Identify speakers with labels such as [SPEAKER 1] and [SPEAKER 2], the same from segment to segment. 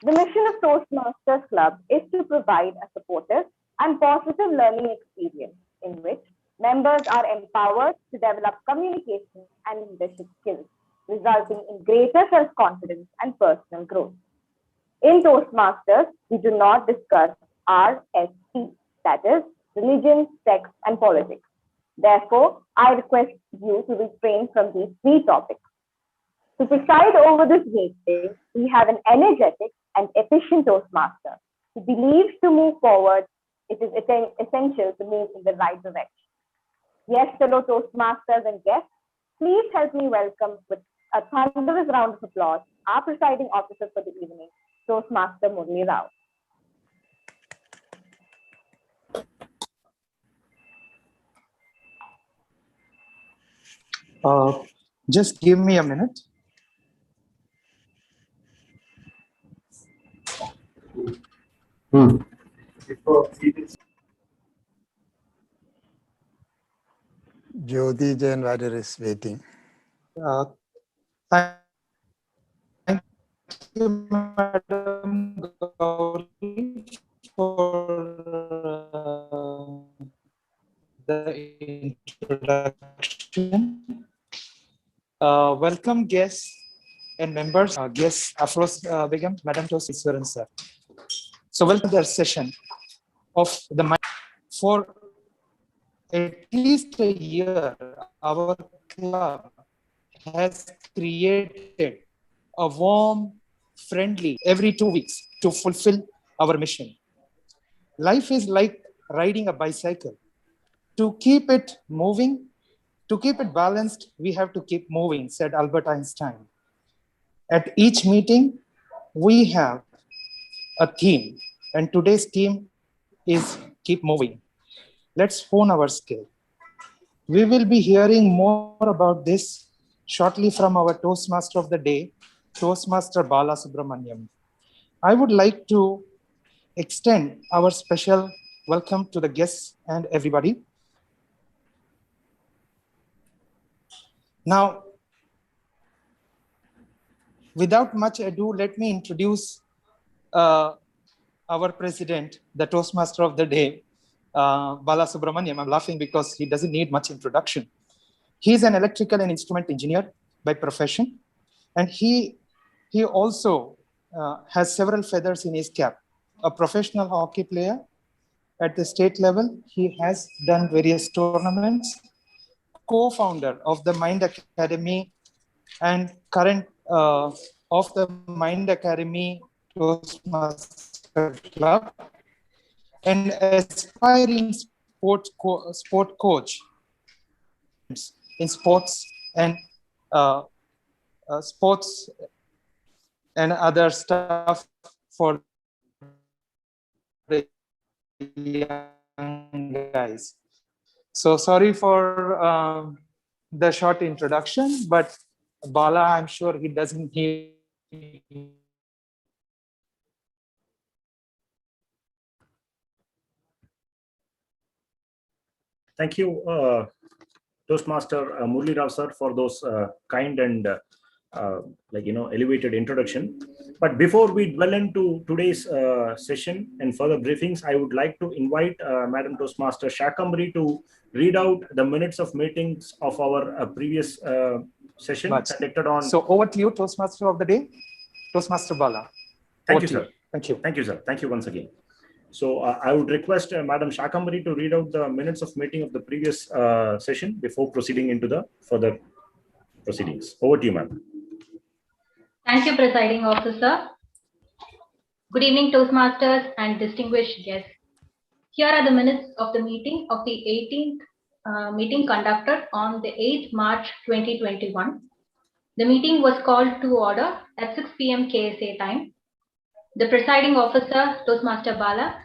[SPEAKER 1] The mission of Toastmasters Club is to provide a supportive and positive learning experience in which members are empowered to develop communication and leadership skills, resulting in greater self-confidence and personal growth. In Toastmasters, we do not discuss RSP, that is, religion, sex, and politics. Therefore, I request you to refrain from these three topics. To preside over this meeting, we have an energetic and efficient Toastmaster who believes to move forward, it is essential to move in the right direction. Yes, fellow Toastmasters and guests, please help me welcome with a thunderous round of applause our presiding officer for the evening, Toastmaster Murli Rao.
[SPEAKER 2] Just give me a minute.
[SPEAKER 3] Jyoti Jain Warrior is waiting.
[SPEAKER 2] Thank you, Madam Gauri, for the introduction. Welcome guests and members. Guests, Afroz Begum, Madam Toastmaster, sir. So welcome to the session of the mind. For at least a year, our club has created a warm, friendly every 2 weeks to fulfill our mission. Life is like riding a bicycle. To keep it moving, to keep it balanced, we have to keep moving, said Albert Einstein. At each meeting, we have a theme, and today's theme is keep moving. Let's hone our skill. We will be hearing more about this shortly from our Toastmaster of the day, Toastmaster Bala Subramaniam. I would like to extend our special welcome to the guests and everybody. Now, without much ado, let me introduce our president, the Toastmaster of the day, Bala Subramaniam. I'm laughing because he doesn't need much introduction. He's an electrical and instrument engineer by profession, and he also has several feathers in his cap. A professional hockey player at the state level, he has done various tournaments, co-founder of the Mind Academy and current of the Mind Academy Toastmaster Club, and aspiring sport coach in sports and other stuff for the young guys. So sorry for the short introduction, but Bala, I'm sure he doesn't need.
[SPEAKER 4] Thank you, Toastmaster Murli Rao sir, for those kind and elevated introduction. But before we dwell into today's session and further briefings, I would like to invite Madam Toastmaster Shakambari to read out the minutes of meetings of our previous session conducted on.
[SPEAKER 2] So over to you, Toastmaster of the day, Toastmaster Bala.
[SPEAKER 4] Thank you, sir.
[SPEAKER 2] Thank you.
[SPEAKER 4] Thank you, sir. Thank you once again. So I would request Madam Shakambari to read out the minutes of meeting of the previous session before proceeding into the further proceedings. Over to you, ma'am.
[SPEAKER 5] Thank you, Presiding Officer. Good evening, Toastmasters and distinguished guests. Here are the minutes of the meeting of the 18th meeting conducted on the 8th March 2021. The meeting was called to order at 6 p.m. KSA time. The presiding officer, Toastmaster Bala,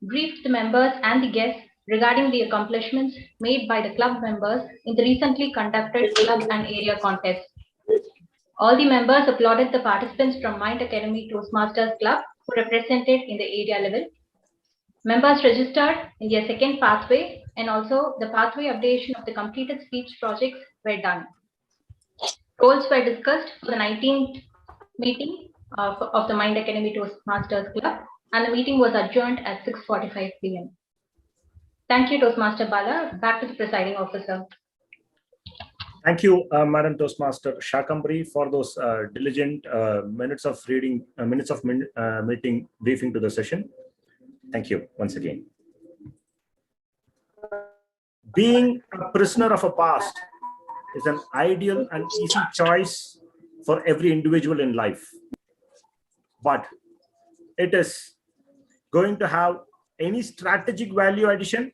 [SPEAKER 5] briefed the members and the guests regarding the accomplishments made by the club members in the recently conducted club and area contest. All the members applauded the participants from Mind Academy Toastmasters Club who represented in the area level. Members registered in their second pathway, and also the pathway updation of the completed speech projects were done. Roles were discussed for the 19th meeting of the Mind Academy Toastmasters Club, and the meeting was adjourned at 6:45 p.m. Thank you, Toastmaster Bala. Back to the presiding officer.
[SPEAKER 4] Thank you, Madam Toastmaster Shakambari, for those diligent minutes of reading, meeting briefing to the session. Thank you once again. Being a prisoner of a past is an ideal and easy choice for every individual in life. But it is going to have any strategic value addition?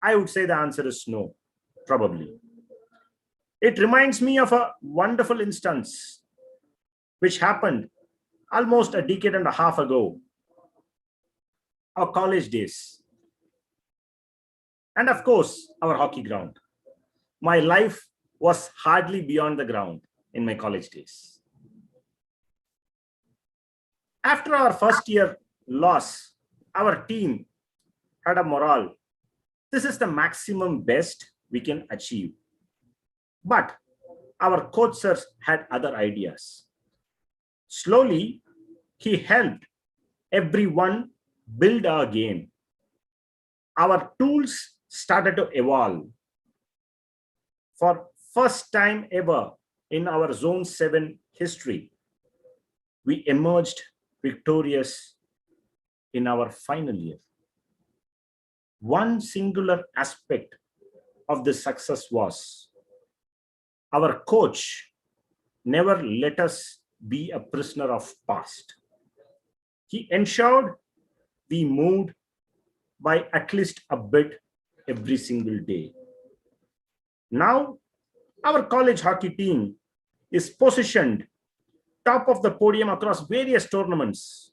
[SPEAKER 4] I would say the answer is no, probably. It reminds me of a wonderful instance which happened almost a decade and a half ago, our college days. And of course, our hockey ground. My life was hardly beyond the ground in my college days. After our first year loss, our team had a morale. This is the maximum best we can achieve. But our coach sir had other ideas. Slowly, he helped everyone build our game. Our tools started to evolve. For first time ever in our Zone 7 history, we emerged victorious in our final year. One singular aspect of this success was our coach never let us be a prisoner of past. He ensured we moved by at least a bit every single day. Now, our college hockey team is positioned top of the podium across various tournaments,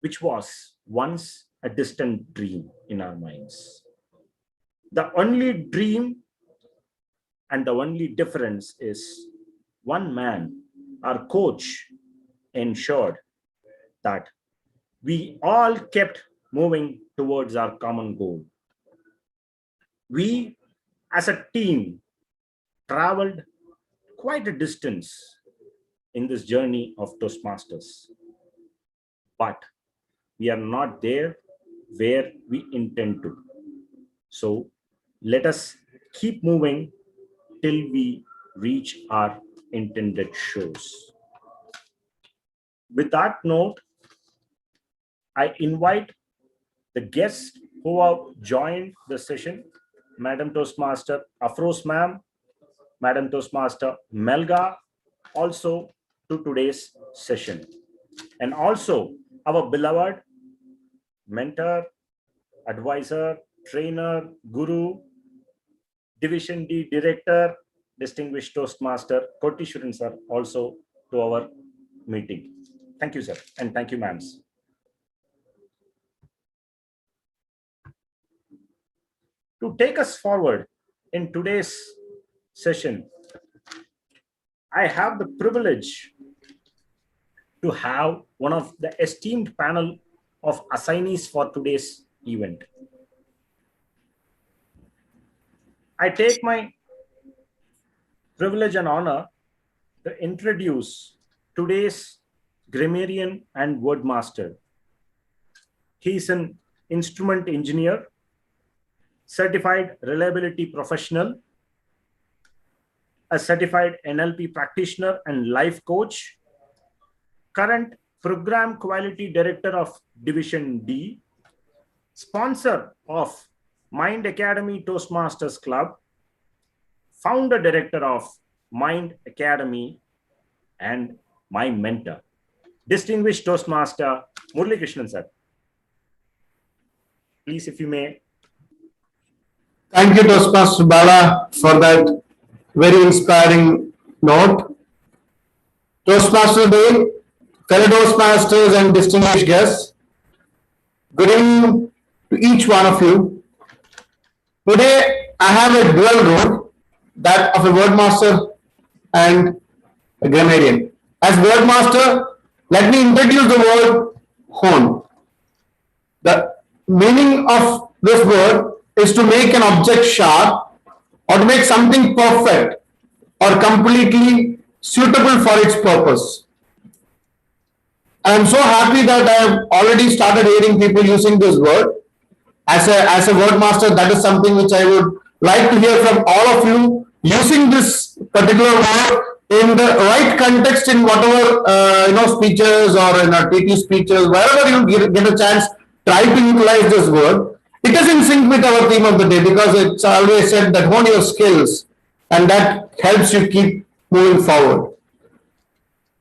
[SPEAKER 4] which was once a distant dream in our minds. The only dream and the only difference is one man, our coach, ensured that we all kept moving towards our common goal. We, as a team, traveled quite a distance in this journey of Toastmasters. But we are not there where we intend to. So let us keep moving till we reach our intended shores. With that note, I invite the guests who have joined the session, Madam Toastmaster Afroz ma'am, Madam Toastmaster Melga, also to today's session. And also our beloved mentor, advisor, trainer, guru, Division D Director, distinguished Toastmaster Kotishwaran sir, also to our meeting. Thank you, sir, and thank you, ma'ams. To take us forward in today's session, I have the privilege to have one of the esteemed panel of assignees for today's event. I take my privilege and honor to introduce today's grammarian and word master. He is an instrument engineer, certified reliability professional, a certified NLP practitioner and life coach, current program quality director of Division D, sponsor of Mind Academy Toastmasters Club, founder director of Mind Academy, and my mentor, distinguished Toastmaster Murali Krishnan sir. Please, if you may.
[SPEAKER 6] Thank you, Toastmaster Bala, for that very inspiring note. Toastmaster Day, fellow Toastmasters and distinguished guests, good evening to each one of you. Today, I have a dual role, that of a wordmaster and a grammarian. As wordmaster, let me introduce the word hone. The meaning of this word is to make an object sharp or to make something perfect or completely suitable for its purpose. I'm so happy that I have already started hearing people using this word. As a word master, that is something which I would like to hear from all of you, using this particular word in the right context in whatever speeches or in our TT speeches, wherever you get a chance, try to utilize this word. It is in sync with our theme of the day, because it's always said that hone your skills, and that helps you keep moving forward.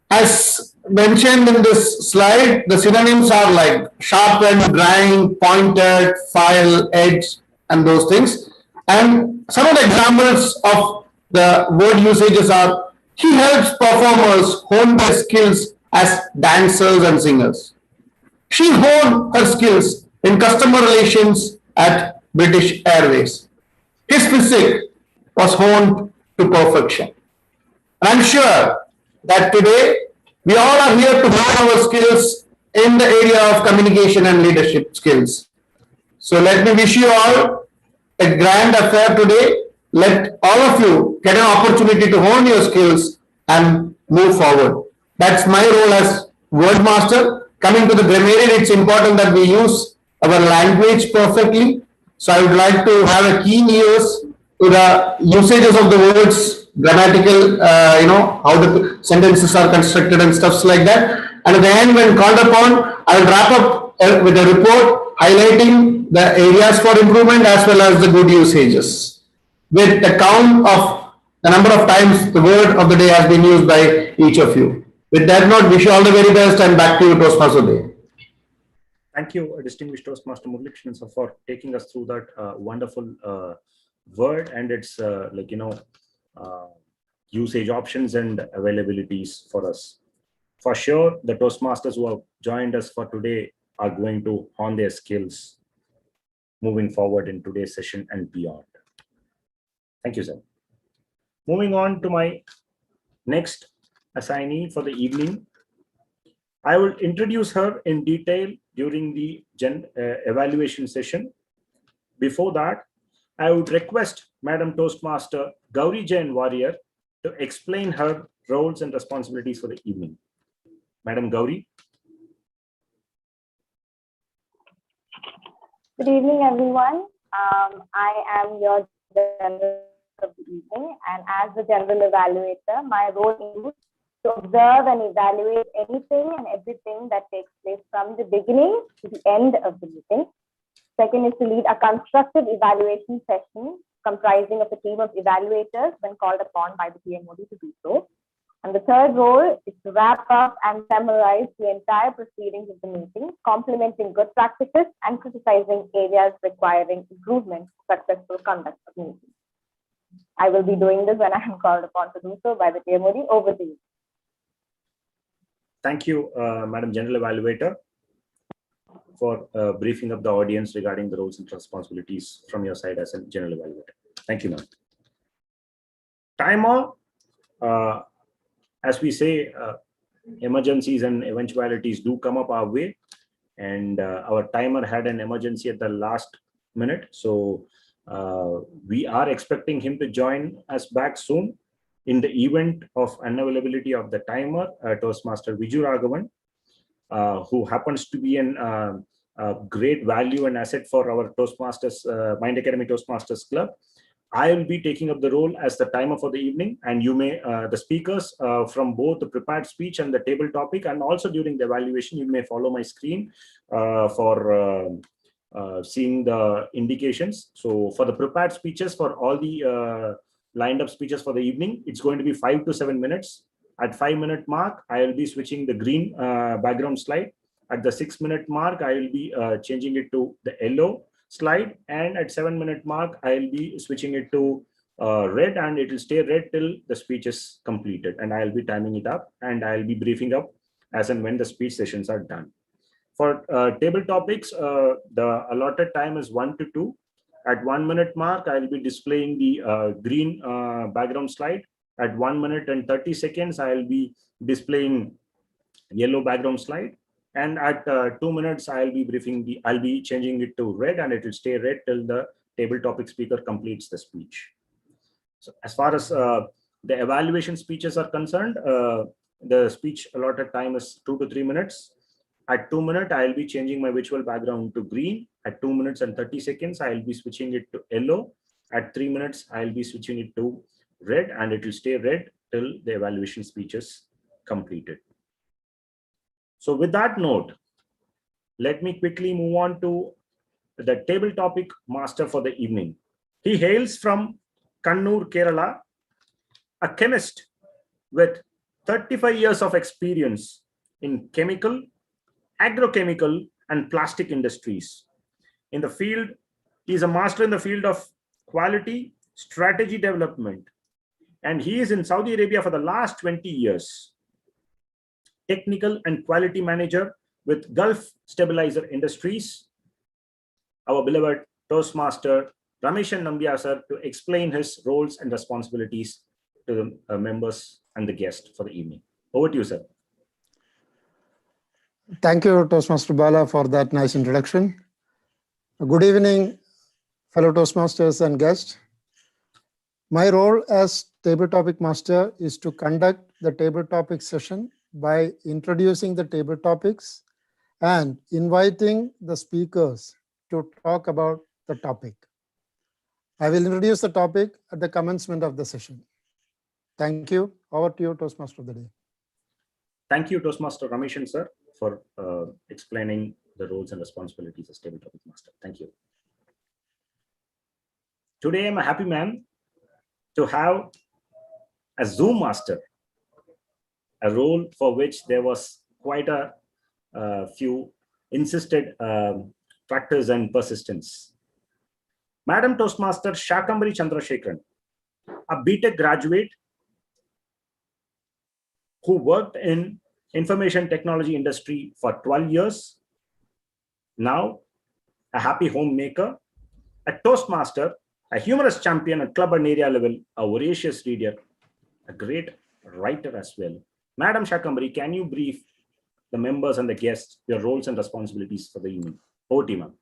[SPEAKER 6] As mentioned in this slide, the synonyms are like sharpened, grind, pointed, file, edge, and those things. And some of the examples of the word usages are: he helps performers hone their skills as dancers and singers. She honed her skills in customer relations at British Airways. His physique was honed to perfection. And I'm sure that today we all are here to hone our skills in the area of communication and leadership skills. So let me wish you all a grand affair today. Let all of you get an opportunity to hone your skills and move forward. That's my role as word master. Coming to the grammarian, it's important that we use our language perfectly. So I would like to have a keen ears to the usages of the words, grammatical, how the sentences are constructed and stuffs like that. And at the end, when called upon, I will wrap up with a report highlighting the areas for improvement as well as the good usages, with the count of the number of times the word of the day has been used by each of you. With that note, wish you all the very best, and back to you, Toastmaster Day.
[SPEAKER 4] Thank you, distinguished Toastmaster Muralikrishnan sir, for taking us through that wonderful word and its usage options and availabilities for us. For sure, the Toastmasters who have joined us for today are going to hone their skills moving forward in today's session and beyond. Thank you, sir. Moving on to my next assignee for the evening. I will introduce her in detail during the evaluation session. Before that, I would request Madam Toastmaster Gauri Jain Warrior to explain her roles and responsibilities for the evening. Madam Gauri.
[SPEAKER 1] Good evening, everyone. I am your general of the evening, and as the general evaluator, my role is to observe and evaluate anything and everything that takes place from the beginning to the end of the meeting. Second is to lead a constructive evaluation session comprising of a team of evaluators when called upon by the PMOD to do so. And the third role is to wrap up and summarize the entire proceedings of the meeting, complementing good practices and criticizing areas requiring improvement for successful conduct of the meeting. I will be doing this when I am called upon to do so by the PMOD. Over to you.
[SPEAKER 4] Thank you, Madam General Evaluator, for briefing up the audience regarding the roles and responsibilities from your side as a General Evaluator. Thank you, ma'am. Timer, as we say, emergencies and eventualities do come up our way, and our timer had an emergency at the last minute. So we are expecting him to join us back soon. In the event of unavailability of the timer, Toastmaster Viju Raghavan, who happens to be a great value and asset for our Toastmasters, Mind Academy Toastmasters Club, I will be taking up the role as the timer for the evening, and you may, the speakers from both the prepared speech and the table topic, and also during the evaluation, you may follow my screen for seeing the indications. So for the prepared speeches, for all the lined up speeches for the evening, it's going to be 5 to 7 minutes. At 5-minute mark, I will be switching the green background slide. At the 6-minute mark, I will be changing it to the yellow slide, and at 7-minute mark, I will be switching it to red, and it will stay red till the speech is completed, and I will be timing it up, and I will be briefing up as and when the speech sessions are done. For table topics, the allotted time is 1 to 2. At 1-minute mark, I will be displaying the green background slide. At 1 minute and 30 seconds, I will be displaying yellow background slide. And at 2 minutes, I'll be changing it to red, and it will stay red till the table topic speaker completes the speech. So as far as the evaluation speeches are concerned, the speech allotted time is 2 to 3 minutes. At 2 minutes, I'll be changing my virtual background to green. At 2 minutes and 30 seconds, I'll be switching it to yellow. At 3 minutes, I'll be switching it to red, and it will stay red till the evaluation speech is completed. So with that note, let me quickly move on to the table topic master for the evening. He hails from Kannur, Kerala, a chemist with 35 years of experience in chemical, agrochemical, and plastic industries. In the field, he is a master in the field of quality, strategy development, and he is in Saudi Arabia for the last 20 years. Technical and quality manager with Gulf Stabilizer Industries. Our beloved Toastmaster Rameshan Nambiar sir to explain his roles and responsibilities to the members and the guest for the evening. Over to you, sir.
[SPEAKER 3] Thank you, Toastmaster Bala, for that nice introduction. Good evening, fellow Toastmasters and guests. My role as table topic master is to conduct the table topic session by introducing the table topics and inviting the speakers to talk about the topic. I will introduce the topic at the commencement of the session. Thank you. Over to you, Toastmaster of the day.
[SPEAKER 4] Thank you, Toastmaster Rameshan sir, for explaining the roles and responsibilities as table topic master. Thank you. Today, I'm a happy man to have a Zoom master, a role for which there was quite a few insisted factors and persistence. Madam Toastmaster Shakambari Chandrasekharan, a BTech graduate who worked in information technology industry for 12 years, now a happy homemaker, a Toastmaster, a humorous champion at club and area level, a voracious reader, a great writer as well. Madam Shakambari, can you brief the members and the guests your roles and responsibilities for the evening? Over to you, ma'am.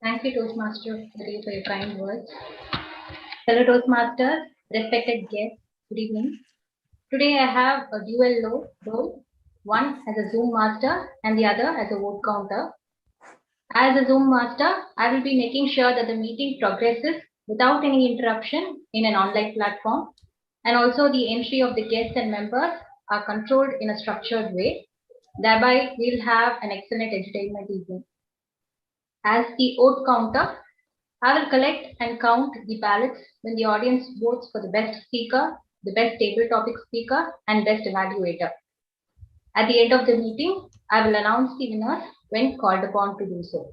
[SPEAKER 5] Thank you, Toastmaster, for your kind words. Fellow Toastmasters, respected guests, good evening. Today I have a dual role, one as a Zoom master and the other as a vote counter. As a Zoom master, I will be making sure that the meeting progresses without any interruption in an online platform, and also the entry of the guests and members are controlled in a structured way. Thereby, we'll have an excellent entertainment evening. As the vote counter, I will collect and count the ballots when the audience votes for the best speaker, the best table topic speaker, and best evaluator. At the end of the meeting, I will announce the winners when called upon to do so.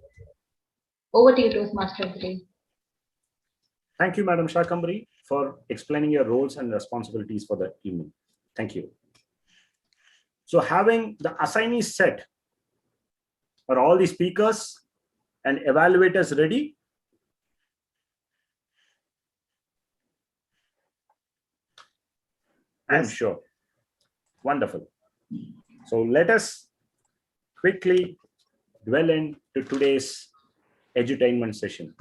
[SPEAKER 5] Over to you, Toastmaster of the day.
[SPEAKER 4] Thank you, Madam Shakambari, for explaining your roles and responsibilities for the evening. Thank you. So having the assignees set, are all the speakers and evaluators ready? I'm sure. Wonderful. So let us quickly dwell into today's edutainment session.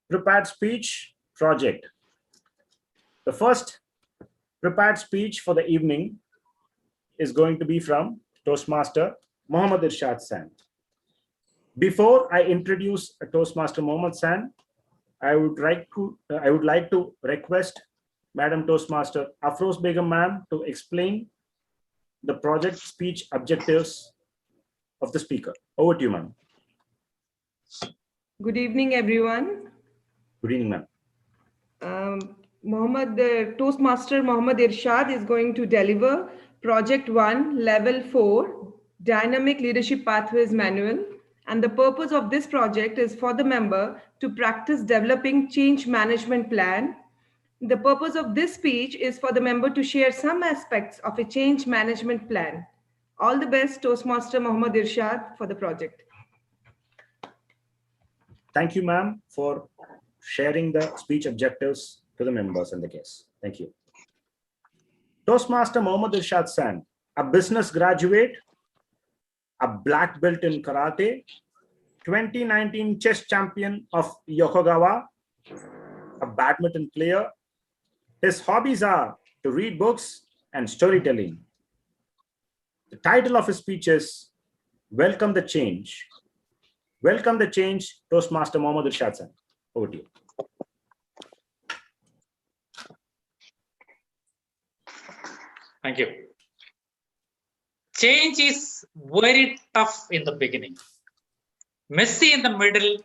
[SPEAKER 4] Prepared speech project. The first prepared speech for the evening is going to be from Toastmaster Mohammad Irshad San. Before I introduce Toastmaster Mohammad San, I would like to request Madam Toastmaster Afroz Begum ma'am to explain the project speech objectives of the speaker. Over to you, ma'am.
[SPEAKER 7] Good evening, everyone.
[SPEAKER 4] Good evening, ma'am.
[SPEAKER 7] The Toastmaster Mohammad Irshad is going to deliver Project 1, Level 4, Dynamic Leadership Pathways Manual. And the purpose of this project is for the member to practice developing change management plan. The purpose of this speech is for the member to share some aspects of a change management plan. All the best, Toastmaster Mohammad Irshad, for the project.
[SPEAKER 4] Thank you, ma'am, for sharing the speech objectives to the members and the guests. Thank you. Toastmaster Mohammad Irshad San, a business graduate, a black belt in karate, 2019 chess champion of Yokogawa, a badminton player. His hobbies are to read books and storytelling. The The title of his speech is Welcome the Change. Welcome the Change, Toastmaster Mohammad Irshad sir. Over to you.
[SPEAKER 8] Thank you. Change is very tough in the beginning, messy in the middle,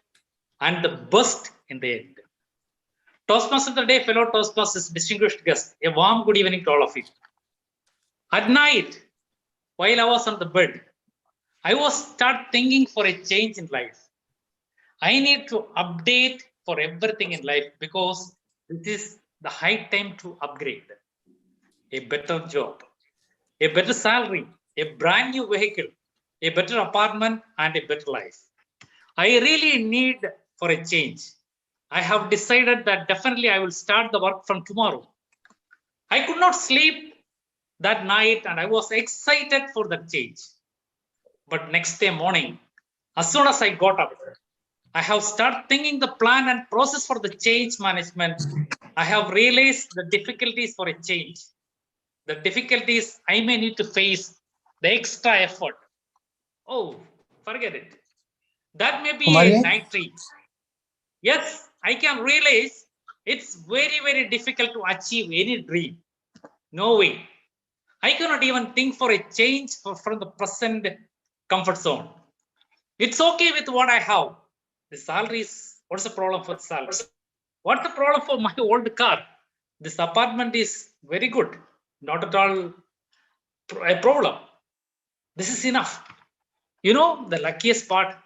[SPEAKER 8] and the best in the end. Toastmaster of the day, fellow Toastmasters, distinguished guests, a warm good evening to all of you. At night, while I was on the bed, I was start thinking for a change in life. I need to update for everything in life because it is the high time to upgrade. A better job, a better salary, a brand new vehicle, a better apartment, and a better life. I really need for a change. I have decided that definitely I will start the work from tomorrow. I could not sleep that night and I was excited for the change. But next day morning, as soon as I got up, I have started thinking the plan and process for the change management. I have realized the difficulties for a change. The difficulties I may need to face, the extra effort. Oh, forget it. That may be a night dream. Yes, I can realize it's very, very difficult to achieve any dream. No way. I cannot even think for a change from the present comfort zone. It's okay with what I have. The salary is, what's the problem for the salary? What's the problem for my old car? This apartment is very good. Not at all a problem. This is enough. You know, the luckiest part,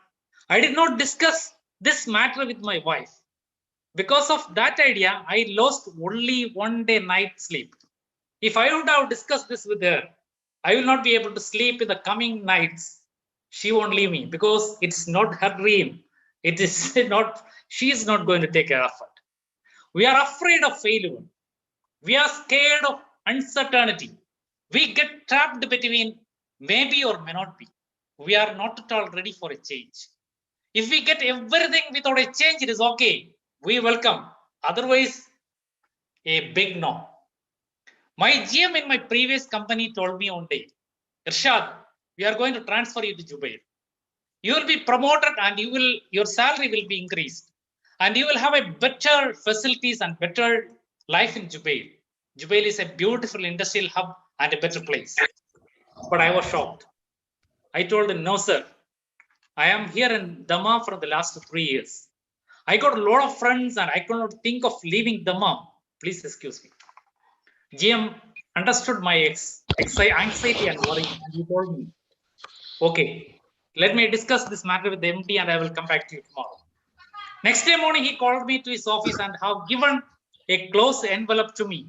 [SPEAKER 8] I did not discuss this matter with my wife. Because of that idea, I lost only one day night sleep. If I would have discussed this with her, I will not be able to sleep in the coming nights. She won't leave me because it's not her dream. It is not, she is not going to take care of it. We are afraid of failure. We are scared of uncertainty. We get trapped between maybe or may not be. We are not at all ready for a change. If we get everything without a change, it is okay. We welcome. Otherwise, a big no. My GM in my previous company told me one day, Irshad, we are going to transfer you to Jubail. You will be promoted and your salary will be increased. And you will have a better facilities and better life in Jubail. Jubail is a beautiful industrial hub and a better place. But I was shocked. I told him, no, sir. I am here in Dammam for the last 3 years. I got a lot of friends and I could not think of leaving Dammam. Please excuse me. GM understood my anxiety and worry, and he told me, okay, let me discuss this matter with the MD and I will come back to you tomorrow. Next day morning, he called me to his office and have given a closed envelope to me.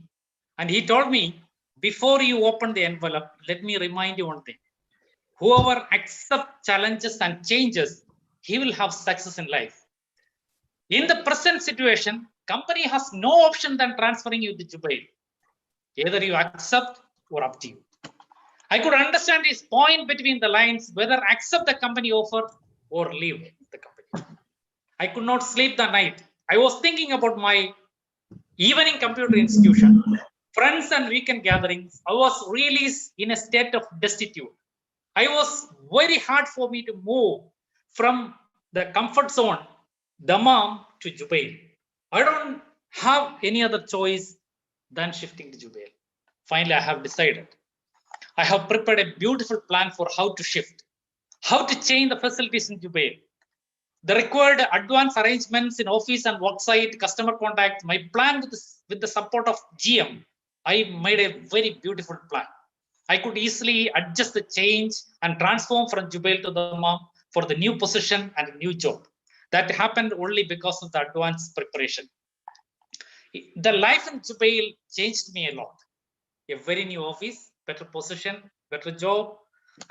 [SPEAKER 8] And he told me, before you open the envelope, let me remind you one thing. Whoever accepts challenges and changes, he will have success in life. In the present situation, company has no option than transferring you to Jubail. Either you accept or up to you. I could understand his point between the lines, whether accept the company offer or leave the company. I could not sleep that night. I was thinking about my evening computer institution, friends and weekend gatherings. I was really in a state of destitute. I was very hard for me to move from the comfort zone, Dammam to Jubail. I don't have any other choice than shifting to Jubail. Finally, I have decided. I have prepared a beautiful plan for how to shift, how to change the facilities in Jubail. The required advanced arrangements in office and worksite, customer contact, my plan with the support of GM, I made a very beautiful plan. I could easily adjust the change and transform from Jubail to Dammam for the new position and a new job. That happened only because of the advanced preparation. The life in Jubail changed me a lot. A very new office, better position, better job,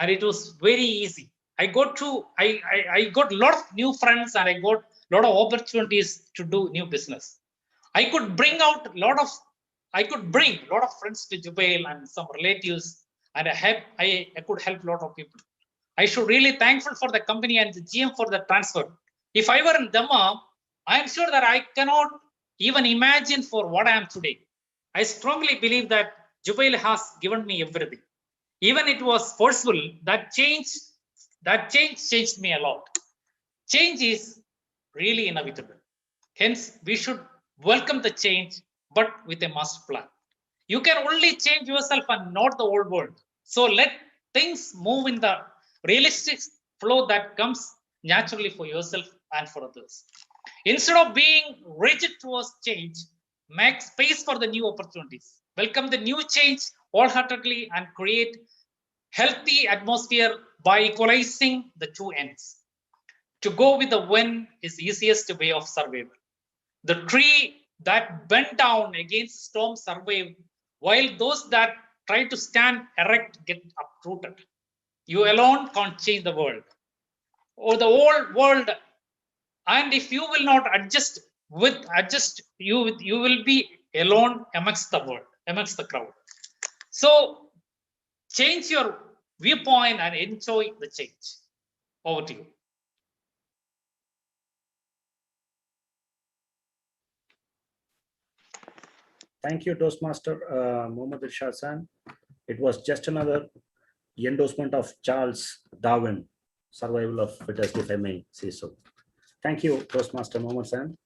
[SPEAKER 8] and it was very easy. I got a lot of new friends and I got a lot of opportunities to do new business. I could bring a lot of friends to Jubail and some relatives, and I could help a lot of people. I should really thankful for the company and the GM for the transfer. If I were in Dammam, I am sure that I cannot even imagine for what I am today. I strongly believe that Jubail has given me everything. even it was forceful, that change changed me a lot. Change is really inevitable. Hence, we should welcome the change, but with a master plan. You can only change yourself and not the old world. So let things move in the realistic flow that comes naturally for yourself and for others. Instead of being rigid towards change, make space for the new opportunities. Welcome the new change wholeheartedly and create healthy atmosphere by equalizing the two ends. To go with the wind is easiest way of survival. The tree that bent down against storm survive, while those that try to stand erect get uprooted. You alone can't change the world or the whole world, and if you will not adjust, you will be alone amongst the world, amongst the crowd. So change your viewpoint and enjoy the change. Over to you.
[SPEAKER 4] Thank you, Toastmaster Mohammad Irshad San. It was just another endorsement of Charles Darwin, survival of fittest, if I may say so. Thank you, Toastmaster Mohammad San.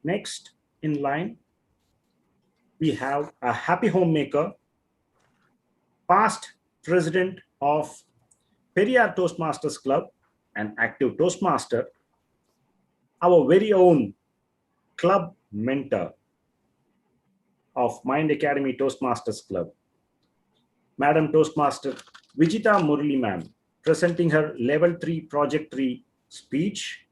[SPEAKER 4] Next in line, we have a happy homemaker, past president of Periyar Toastmasters Club, an active Toastmaster, our very own club mentor of Mind Academy Toastmasters Club, Madam Toastmaster Vijita Murali ma'am, presenting her level 3 project 3 speech.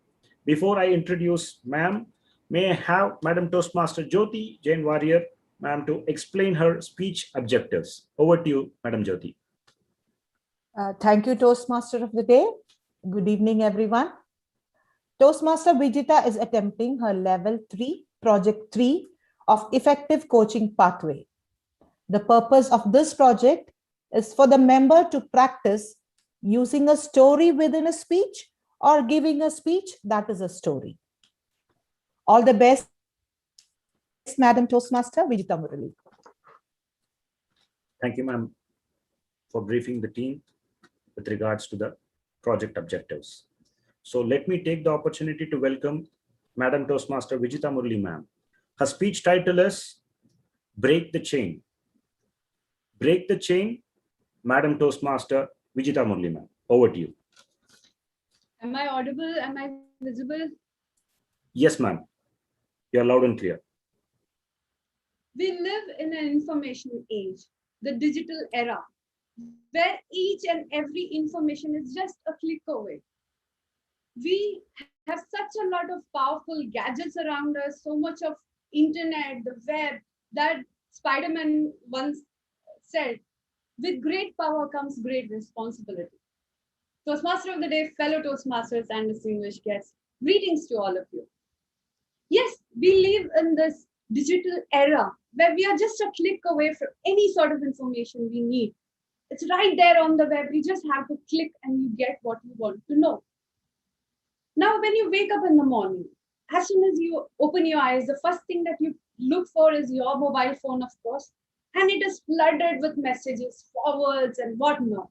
[SPEAKER 4] Before I introduce ma'am, may I have Madam Toastmaster Jyoti Jain Warrior ma'am to explain her speech objectives. Over to you, Madam Jyoti.
[SPEAKER 9] Thank you, Toastmaster of the day. Good evening, everyone. Toastmaster Vijita is attempting her level 3, project 3 of effective coaching pathway. The purpose of this project is for the member to practice using a story within a speech or giving a speech that is a story. All the best, Madam Toastmaster Vijita Murali.
[SPEAKER 4] Thank you, ma'am, for briefing the team with regards to the project objectives. So let me take the opportunity to welcome Madam Toastmaster Vijita Murali ma'am. Her speech title is Break the Chain. Break the Chain, Madam Toastmaster Vijita Murali ma'am. Over to you.
[SPEAKER 10] Am I audible? Am I visible?
[SPEAKER 4] Yes, ma'am. You are loud and clear.
[SPEAKER 10] We live in an information age, the digital era, where each and every information is just a click away. We have such a lot of powerful gadgets around us, so much of internet, the web, that Spider-Man once said, with great power comes great responsibility. Toastmaster of the day, fellow Toastmasters and distinguished guests, greetings to all of you. Yes, we live in this digital era where we are just a click away from any sort of information we need. It's right there on the web. You just have to click and you get what you want to know. Now, when you wake up in the morning, as soon as you open your eyes, the first thing that you look for is your mobile phone, of course, and it is flooded with messages, forwards and whatnot.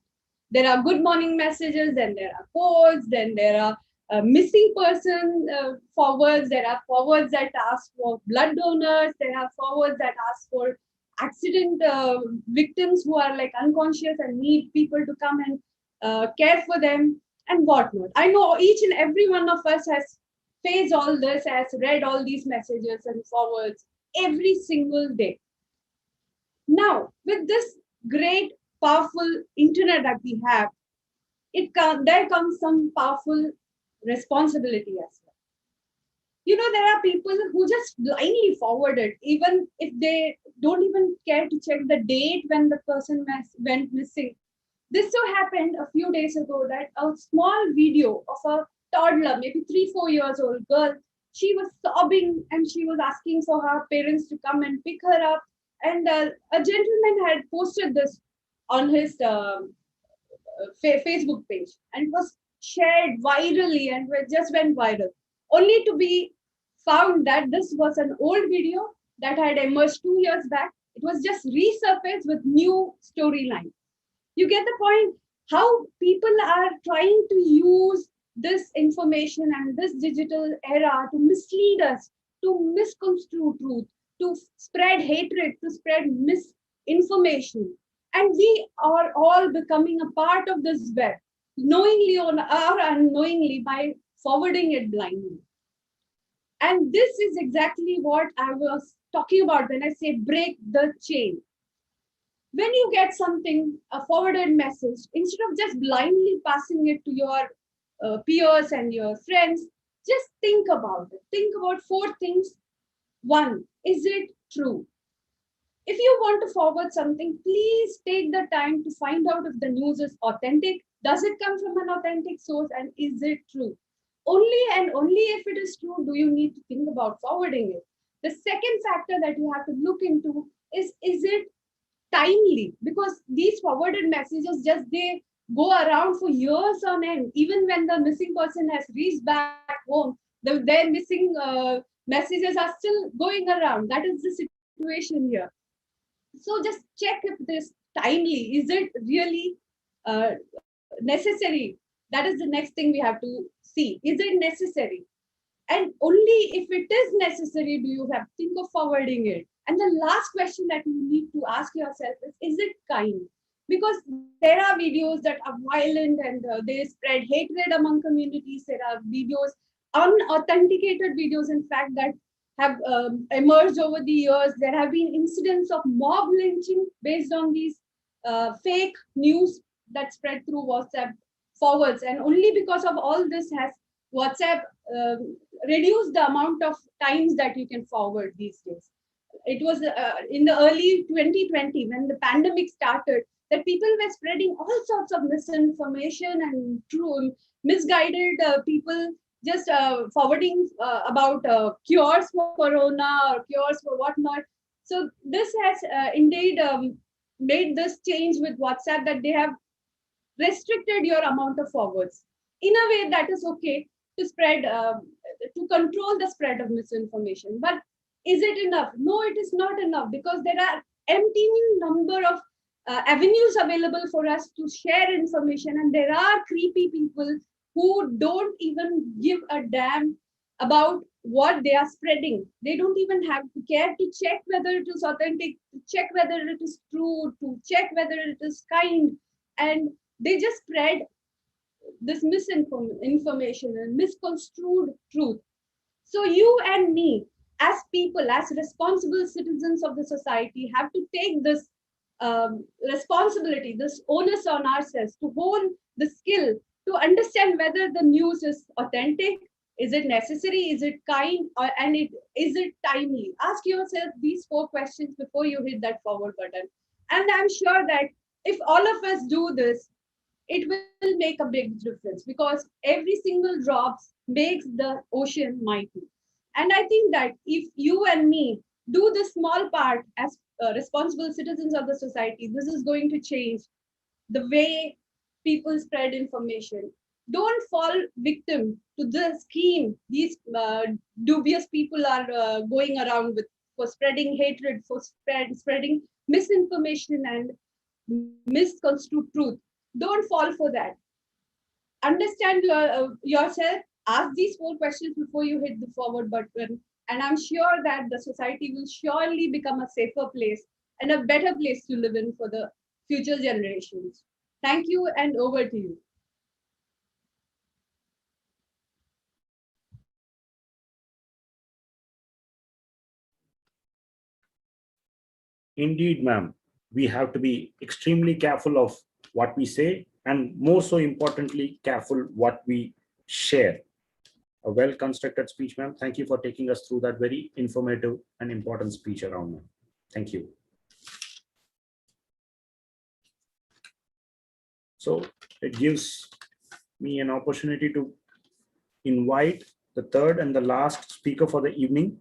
[SPEAKER 10] There are good morning messages, then there are quotes, then there are missing person forwards, there are forwards that ask for blood donors, there are forwards that ask for accident victims who are like unconscious and need people to come and care for them and whatnot. I know each and every one of us has faced all this, has read all these messages and forwards every single day. Now, with this great, powerful internet that we have, there comes some powerful responsibility as well. You know, there are people who just blindly forward it, even if they don't even care to check the date when the person went missing. This so happened a few days ago that a small video of a toddler, maybe 3-4 years old girl, she was sobbing and she was asking for her parents to come and pick her up. And a gentleman had posted this on his Facebook page, and it was shared virally and it just went viral. only to be found that this was an old video that had emerged 2 years back. It was just resurfaced with new storyline. You get the point? How people are trying to use this information and this digital era to mislead us, to misconstrue truth, to spread hatred, to spread misinformation. And we are all becoming a part of this web, knowingly or unknowingly, by forwarding it blindly. And this is exactly what I was talking about when I say break the chain. When you get something, a forwarded message, instead of just blindly passing it to your peers and your friends, just think about it. Think about 4 things. 1, is it true? If you want to forward something, please take the time to find out if the news is authentic. Does it come from an authentic source, and is it true? Only and only if it is true do you need to think about forwarding it. The second factor that you have to look into is it timely? Because these forwarded messages they go around for years on end. Even when the missing person has reached back home, their missing messages are still going around. That is the situation here. So just check if this timely. Is it really necessary? That is the next thing we have to see. Is it necessary? And only if it is necessary do you have to think of forwarding it. And the last question that you need to ask yourself is it kind? Because there are videos that are violent and they spread hatred among communities. There are videos, unauthenticated videos, in fact, that have emerged over the years. There have been incidents of mob lynching based on these fake news that spread through WhatsApp forwards. And only because of all this has WhatsApp reduced the amount of times that you can forward these days. It was in the early 2020 when the pandemic started that people were spreading all sorts of misinformation and misguided people just forwarding about cures for corona or cures for whatnot. So this has indeed made this change with WhatsApp that they have restricted your amount of forwards. In a way that is okay to spread, to control the spread of misinformation. But is it enough? No, it is not enough, because there are emptying number of avenues available for us to share information, and there are creepy people who don't even give a damn about what they are spreading. They don't even have to care to check whether it is authentic, to check whether it is true, to check whether it is kind, and they just spread this misinformation and misconstrued truth. So you and me, as people, as responsible citizens of the society, have to take this responsibility, this onus on ourselves to hone the skill to understand whether the news is authentic, is it necessary, is it kind, is it timely. Ask yourself these 4 questions before you hit that forward button. And I'm sure that if all of us do this, it will make a big difference, because every single drop makes the ocean mighty. And I think that if you and me do this small part as responsible citizens of the society, this is going to change the way people spread information. Don't fall victim to the scheme these dubious people are going around with for spreading hatred, for spreading misinformation and misconstrued truth. Don't fall for that. Understand yourself. Ask these 4 questions before you hit the forward button. And I'm sure that the society will surely become a safer place and a better place to live in for the future generations. Thank you, and over to you.
[SPEAKER 4] Indeed, ma'am. We have to be extremely careful of what we say, and more so importantly, careful what we share. A well-constructed speech, ma'am. Thank you for taking us through that very informative and important speech around, ma'am. Thank you. So it gives me an opportunity to invite the third and the last speaker for the evening,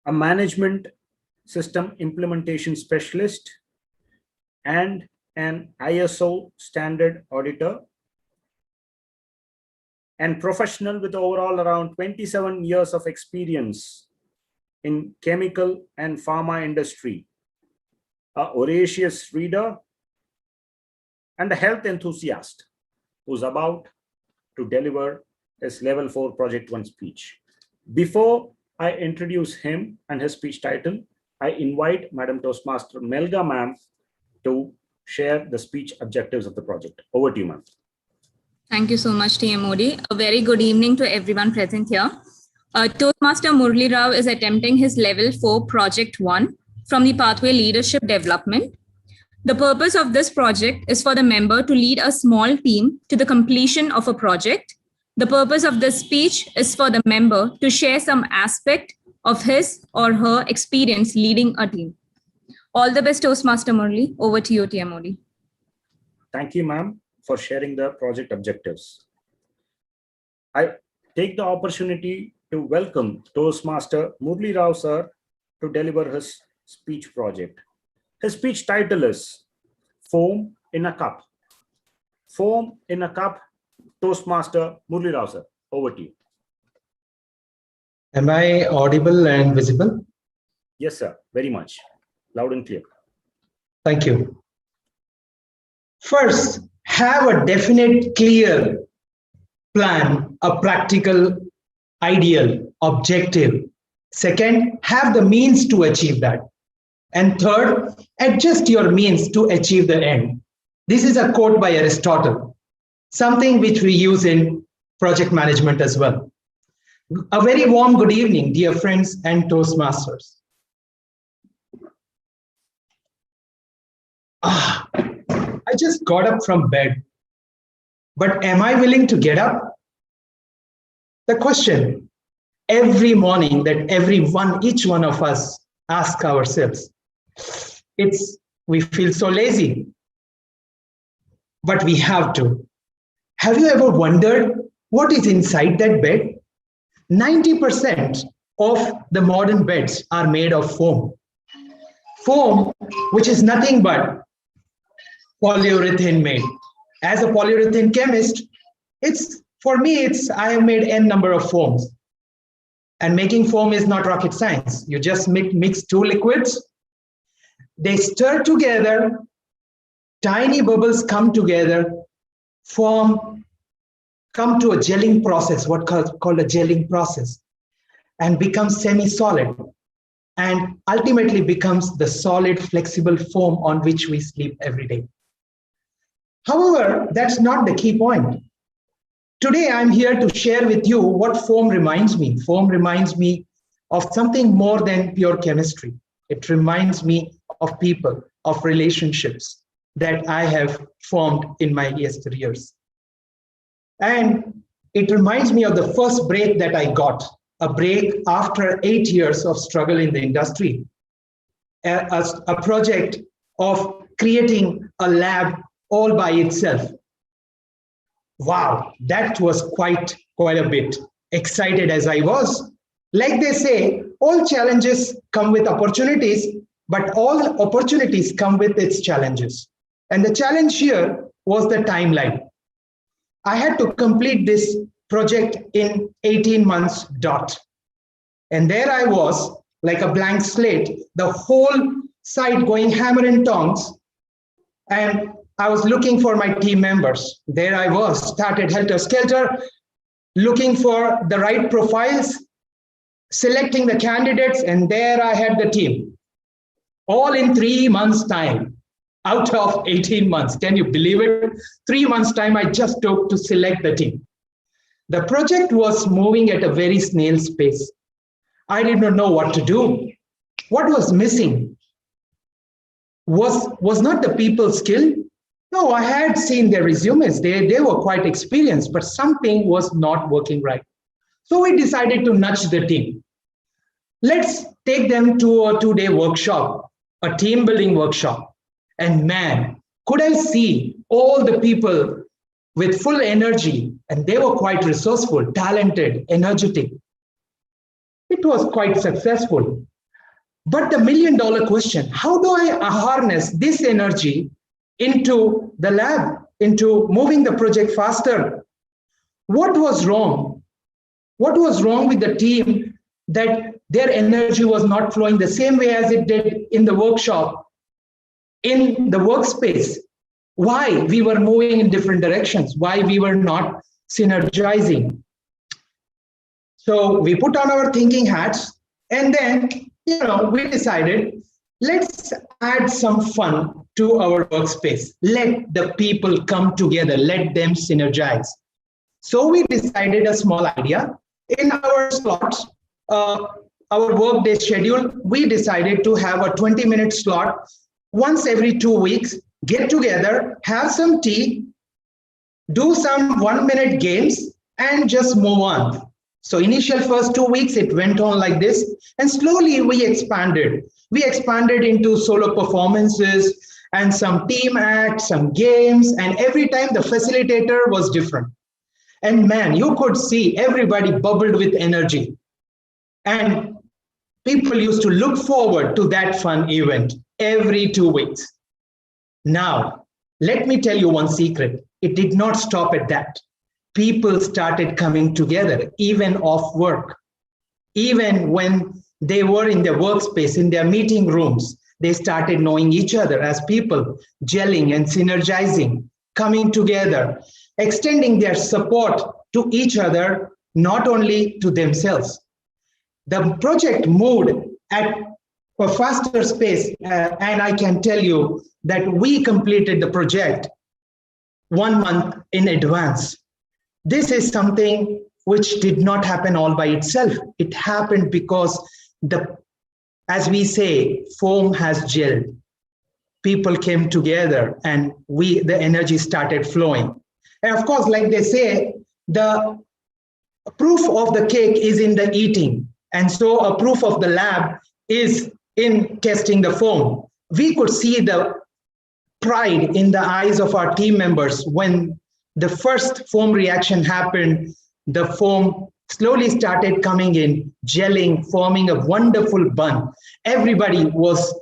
[SPEAKER 4] a management system implementation specialist and an ISO standard auditor, and professional with overall around 27 years of experience in chemical and pharma industry, a voracious reader, and a health enthusiast who's about to deliver his level 4 project 1 speech. Before I introduce him and his speech title, I invite Madam Toastmaster Melga ma'am to share the speech objectives of the project. Over to you, ma'am.
[SPEAKER 11] Thank you so much, TM Modi. A very good evening to everyone present here. Toastmaster Murli Rao is attempting his level 4 project 1 from the Pathway Leadership Development. The purpose of this project is for the member to lead a small team to the completion of a project. The purpose of this speech is for the member to share some aspect of his or her experience leading a team. All the best, Toastmaster Murli. Over to you, TM Modi.
[SPEAKER 4] Thank you, ma'am, for sharing the project objectives. I take the opportunity to welcome Toastmaster Murli Rao sir to deliver his speech project. His speech title is Foam in a Cup. Foam in a Cup. Toastmaster Murli Rao sir, over to you.
[SPEAKER 12] Am I audible and visible?
[SPEAKER 4] Yes, sir, very much. Loud and clear.
[SPEAKER 12] Thank you. First, have a definite, clear plan, a practical, ideal, objective. Second, have the means to achieve that. And third, adjust your means to achieve the end. This is a quote by Aristotle, something which we use in project management as well. A very warm good evening, dear friends and Toastmasters. I just got up from bed, but am I willing to get up? The question every morning that each one of us ask ourselves, we feel so lazy, but we have to. Have you ever wondered what is inside that bed? 90% of the modern beds are made of foam. Foam, which is nothing but polyurethane made. As a polyurethane chemist, I have made n number of foams. And making foam is not rocket science. You just mix two liquids, they stir together, tiny bubbles come together, come to a gelling process, what called a gelling process, and becomes semi-solid, and ultimately becomes the solid, flexible foam on which we sleep every day. However, that's not the key point. Today, I'm here to share with you what foam reminds me. Foam reminds me of something more than pure chemistry. It reminds me of people, of relationships that I have formed in my yesteryears. And it reminds me of the first break that I got, a break after 8 years of struggle in the industry, a project of creating a lab all by itself. Wow, that was quite a bit. Excited as I was. Like they say, all challenges come with opportunities, but all opportunities come with its challenges. And the challenge here was the timeline. I had to complete this project in 18 months dot. And there I was, like a blank slate, the whole site going hammer and tongs. And I was looking for my team members. There I was, started helter-skelter, looking for the right profiles, selecting the candidates, and there I had the team. All in 3 months' time, out of 18 months. Can you believe it? 3 months' time I just took to select the team. The project was moving at a very snail's pace. I did not know what to do. What was missing? Was not the people skill? No, I had seen their resumes. They were quite experienced, but something was not working right. So we decided to nudge the team. Let's take them to a 2-day workshop, a team building workshop. And man, could I see all the people with full energy, and they were quite resourceful, talented, energetic. It was quite successful. But the million-dollar question, how do I harness this energy into the lab, into moving the project faster? What was wrong? What was wrong with the team that their energy was not flowing the same way as it did in the workshop, in the workspace? Why we were moving in different directions? Why we were not synergizing? So we put on our thinking hats, and then, we decided, let's add some fun to our workspace. Let the people come together, let them synergize. So we decided a small idea. In our slots, our workday schedule, we decided to have a 20-minute slot once every 2 weeks, get together, have some tea, do some 1-minute games, and just move on. So initial first 2 weeks, it went on like this, and slowly we expanded. We expanded into solo performances and some team acts, some games, and every time the facilitator was different. And man, you could see everybody bubbled with energy. And people used to look forward to that fun event every 2 weeks. Now, let me tell you one secret. It did not stop at that. People started coming together, even off work. Even when they were in their workspace, in their meeting rooms, they started knowing each other as people, gelling and synergizing, coming together, extending their support to each other, not only to themselves. The project moved at a faster pace, and I can tell you that we completed the project 1 month in advance. This is something which did not happen all by itself. It happened because as we say, foam has gelled. People came together and the energy started flowing. And of course, like they say, the proof of the cake is in the eating. And so a proof of the lab is in testing the foam. We could see the pride in the eyes of our team members when the first foam reaction happened. The foam slowly started coming in, gelling, forming a wonderful bun. Everybody was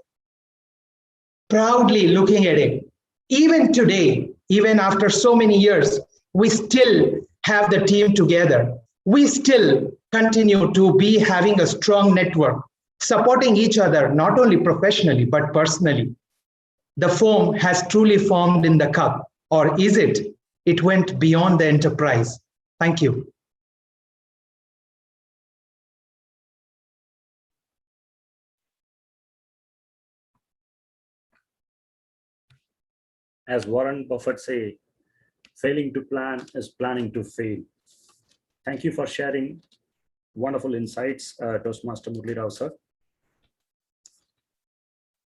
[SPEAKER 12] proudly looking at it. Even today, even after so many years, we still have the team together. We still continue to be having a strong network, supporting each other, not only professionally, but personally. The foam has truly formed in the cup, or is it? It went beyond the enterprise. Thank you.
[SPEAKER 4] As Warren Buffett say, failing to plan is planning to fail. Thank you for sharing wonderful insights, Toastmaster Murli Rao sir.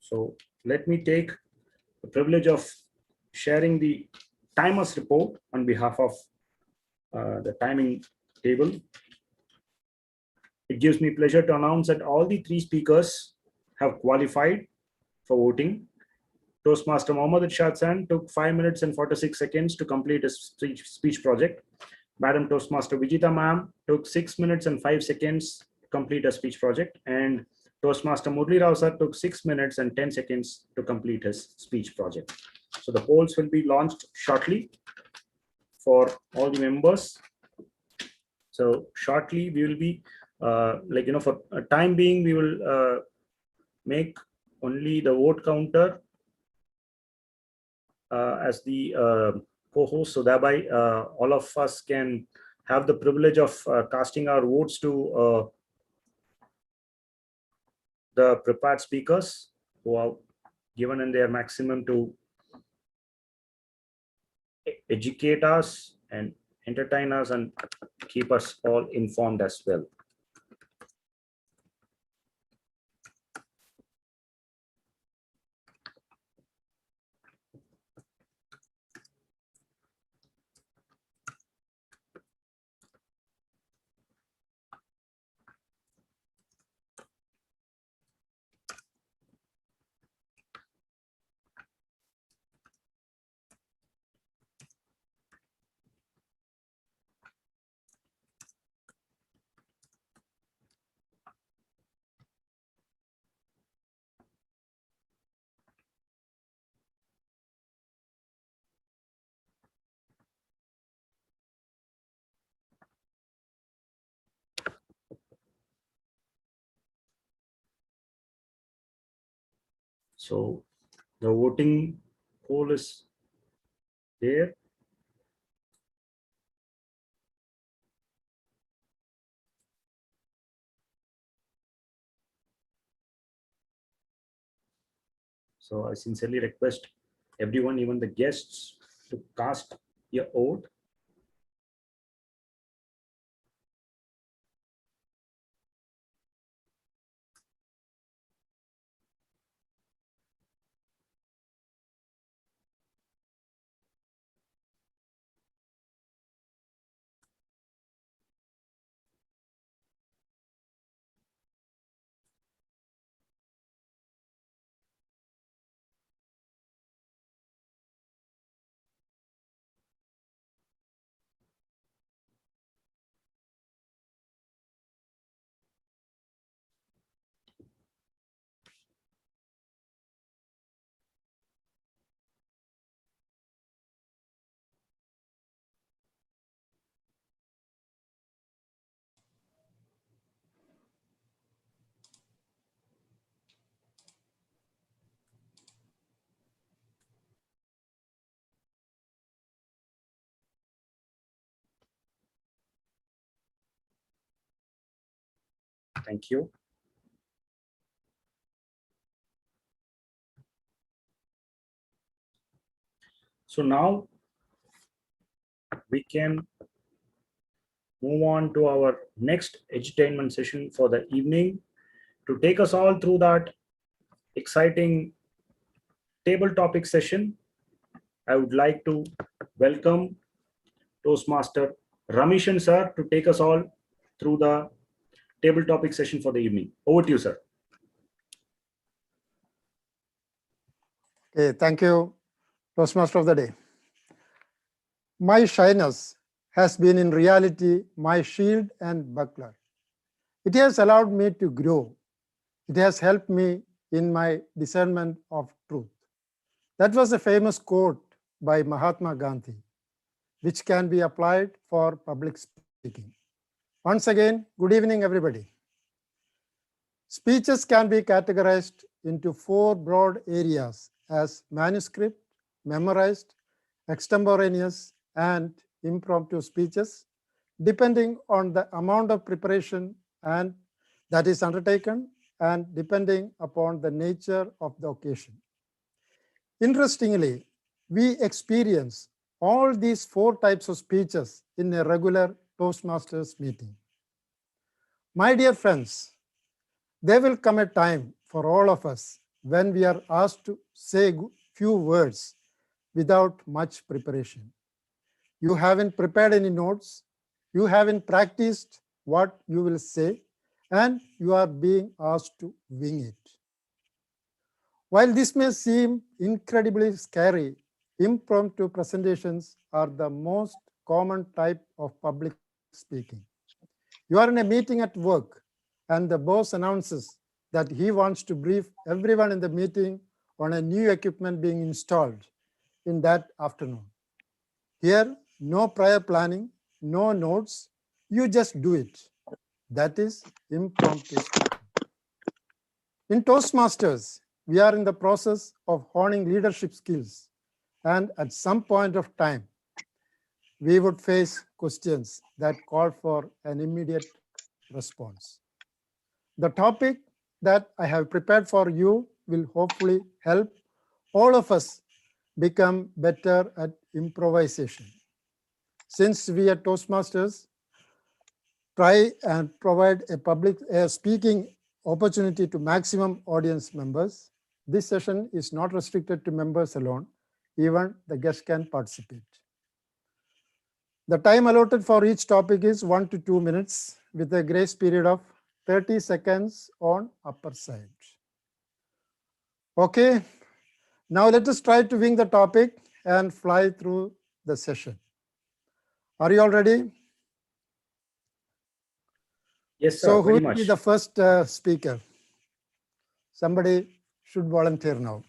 [SPEAKER 4] So let me take the privilege of sharing the timers report on behalf of the timing table. It gives me pleasure to announce that all the 3 speakers have qualified for voting. Toastmaster Mohammad Irshad San took 5 minutes and 46 seconds to complete his speech project. Madam Toastmaster Vijita ma'am took 6 minutes and 5 seconds to complete a speech project. And Toastmaster Murli Rao sir took 6 minutes and 10 seconds to complete his speech project. So the polls will be launched shortly for all the members. So shortly we will be, for a time being, we will make only the vote counter as the co-host, so thereby all of us can have the privilege of casting our votes to the prepared speakers who are given in their maximum to educate us and entertain us and keep us all informed as well. So the voting poll is there. So I sincerely request everyone, even the guests, to cast your vote. Thank you. So now we can move on to our next edutainment session for the evening. To take us all through that exciting table topic session, I would like to welcome Toastmaster Ramishan sir to take us all through the table topic session for the evening. Over to you, sir.
[SPEAKER 3] Okay, thank you, Toastmaster of the day. My shyness has been in reality my shield and buckler. It has allowed me to grow. It has helped me in my discernment of truth. That was a famous quote by Mahatma Gandhi, which can be applied for public speaking. Once again, good evening, everybody. Speeches can be categorized into 4 broad areas as manuscript, memorized, extemporaneous, and impromptu speeches, depending on the amount of preparation and that is undertaken and depending upon the nature of the occasion. Interestingly, we experience all these 4 types of speeches in a regular Toastmasters meeting. My dear friends, there will come a time for all of us when we are asked to say few words without much preparation. You haven't prepared any notes, you haven't practiced what you will say, and you are being asked to wing it. While this may seem incredibly scary, impromptu presentations are the most common type of public speaking. You are in a meeting at work and the boss announces that he wants to brief everyone in the meeting on a new equipment being installed in that afternoon. Here, no prior planning, no notes, you just do it. That is impromptu speaking. In Toastmasters, we are in the process of honing leadership skills, and at some point of time, we would face questions that call for an immediate response. The topic that I have prepared for you will hopefully help all of us become better at improvisation. Since we at Toastmasters try and provide a public speaking opportunity to maximum audience members, this session is not restricted to members alone. Even the guests can participate. The time allotted for each topic is 1 to 2 minutes with a grace period of 30 seconds on upper side. Okay, now let us try to wing the topic and fly through the session. Are you all ready?
[SPEAKER 4] Yes, sir.
[SPEAKER 3] So who
[SPEAKER 4] very
[SPEAKER 3] will
[SPEAKER 4] much.
[SPEAKER 3] be the first speaker? Somebody should volunteer now.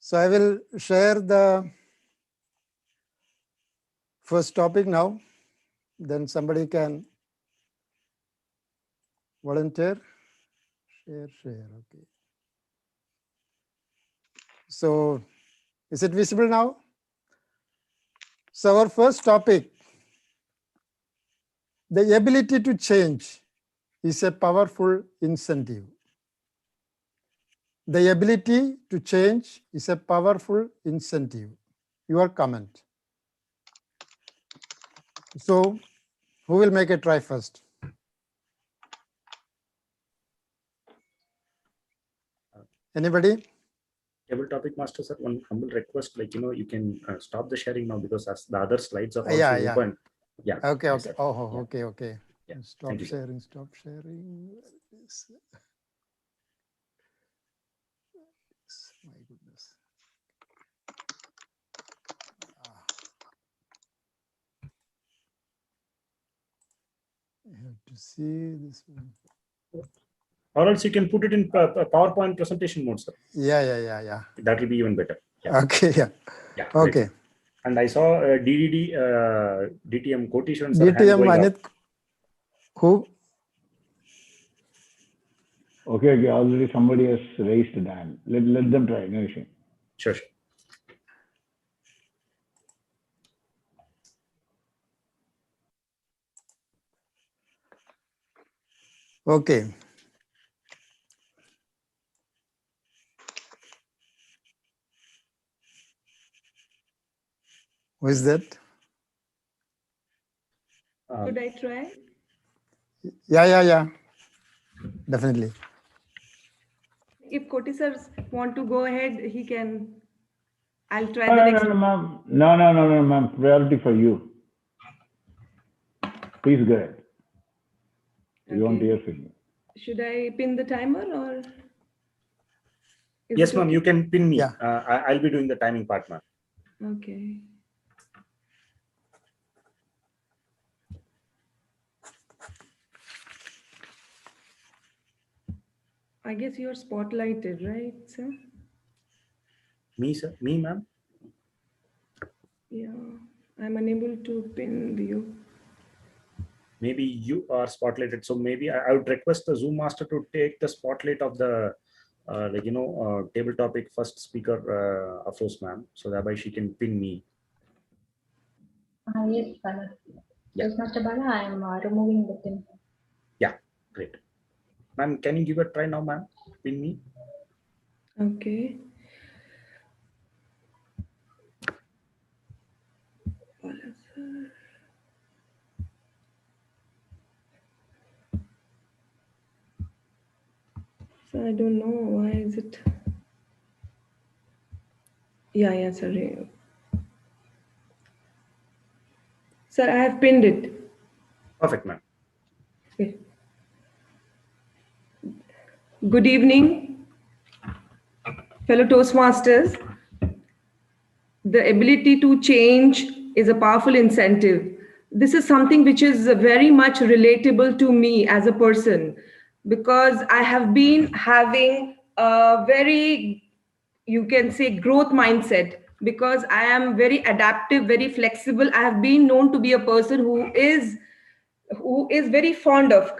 [SPEAKER 3] So I will share the first topic now. Then somebody can volunteer. Share. Okay. So is it visible now? So our first topic, the ability to change is a powerful incentive. The ability to change is a powerful incentive. Your comment. So who will make a try first? Anybody?
[SPEAKER 4] Table topic master, sir, one humble request, like, you can stop the sharing now because as the other slides are also
[SPEAKER 3] Yeah.
[SPEAKER 4] open. Yeah.
[SPEAKER 3] Okay.
[SPEAKER 4] Yes,
[SPEAKER 3] Okay.
[SPEAKER 4] sir.
[SPEAKER 3] Oh,
[SPEAKER 4] Yeah.
[SPEAKER 3] okay.
[SPEAKER 4] Yeah.
[SPEAKER 3] Stop
[SPEAKER 4] Thank you, sir.
[SPEAKER 3] sharing. Stop sharing. Where is this? My goodness. I have to see this one.
[SPEAKER 4] Or else you can put it in PowerPoint presentation mode, sir.
[SPEAKER 3] Yeah.
[SPEAKER 4] That will be even better. Yeah.
[SPEAKER 3] Okay. Yeah.
[SPEAKER 4] Great.
[SPEAKER 3] Okay.
[SPEAKER 4] And I saw DDD, DTM Koteeshwaran sir hand
[SPEAKER 3] DTM
[SPEAKER 4] going up.
[SPEAKER 3] Anit. Who?
[SPEAKER 13] Okay, already somebody has raised the hand. Let them try, no issue.
[SPEAKER 4] Sure.
[SPEAKER 3] Okay. Who is that?
[SPEAKER 7] Should I try?
[SPEAKER 3] Yeah. Definitely.
[SPEAKER 7] If Koti sir want to go ahead, he can. I'll try
[SPEAKER 13] No,
[SPEAKER 7] the next.
[SPEAKER 13] no, ma'am. No, ma'am. Priority for you. Please go ahead. We want to hear from you.
[SPEAKER 7] Should I pin the timer or?
[SPEAKER 4] Yes, ma'am, you can pin me.
[SPEAKER 3] Yeah.
[SPEAKER 4] I'll be doing the timing part, ma'am.
[SPEAKER 7] Okay. I guess you're spotlighted, right, sir?
[SPEAKER 4] Me, sir? Me, ma'am?
[SPEAKER 7] Yeah, I'm unable to pin view.
[SPEAKER 4] Maybe you are spotlighted. So maybe I would request the Zoom master to take the spotlight of the, table topic first speaker, Afroz ma'am. So thereby she can pin me.
[SPEAKER 5] Yes, Bala.
[SPEAKER 4] Yeah.
[SPEAKER 5] Yes, Mr. Bala, I am removing the pin.
[SPEAKER 4] Yeah, great. Ma'am, can you give a try now, ma'am? Pin me.
[SPEAKER 7] Okay. So I don't know why is it. Yeah, sorry. Sir, I have pinned it.
[SPEAKER 4] Perfect, ma'am.
[SPEAKER 7] Okay. Good evening, fellow Toastmasters. The ability to change is a powerful incentive. This is something which is very much relatable to me as a person, because I have been having a very, you can say, growth mindset, because I am very adaptive, very flexible. I have been known to be a person who is very fond of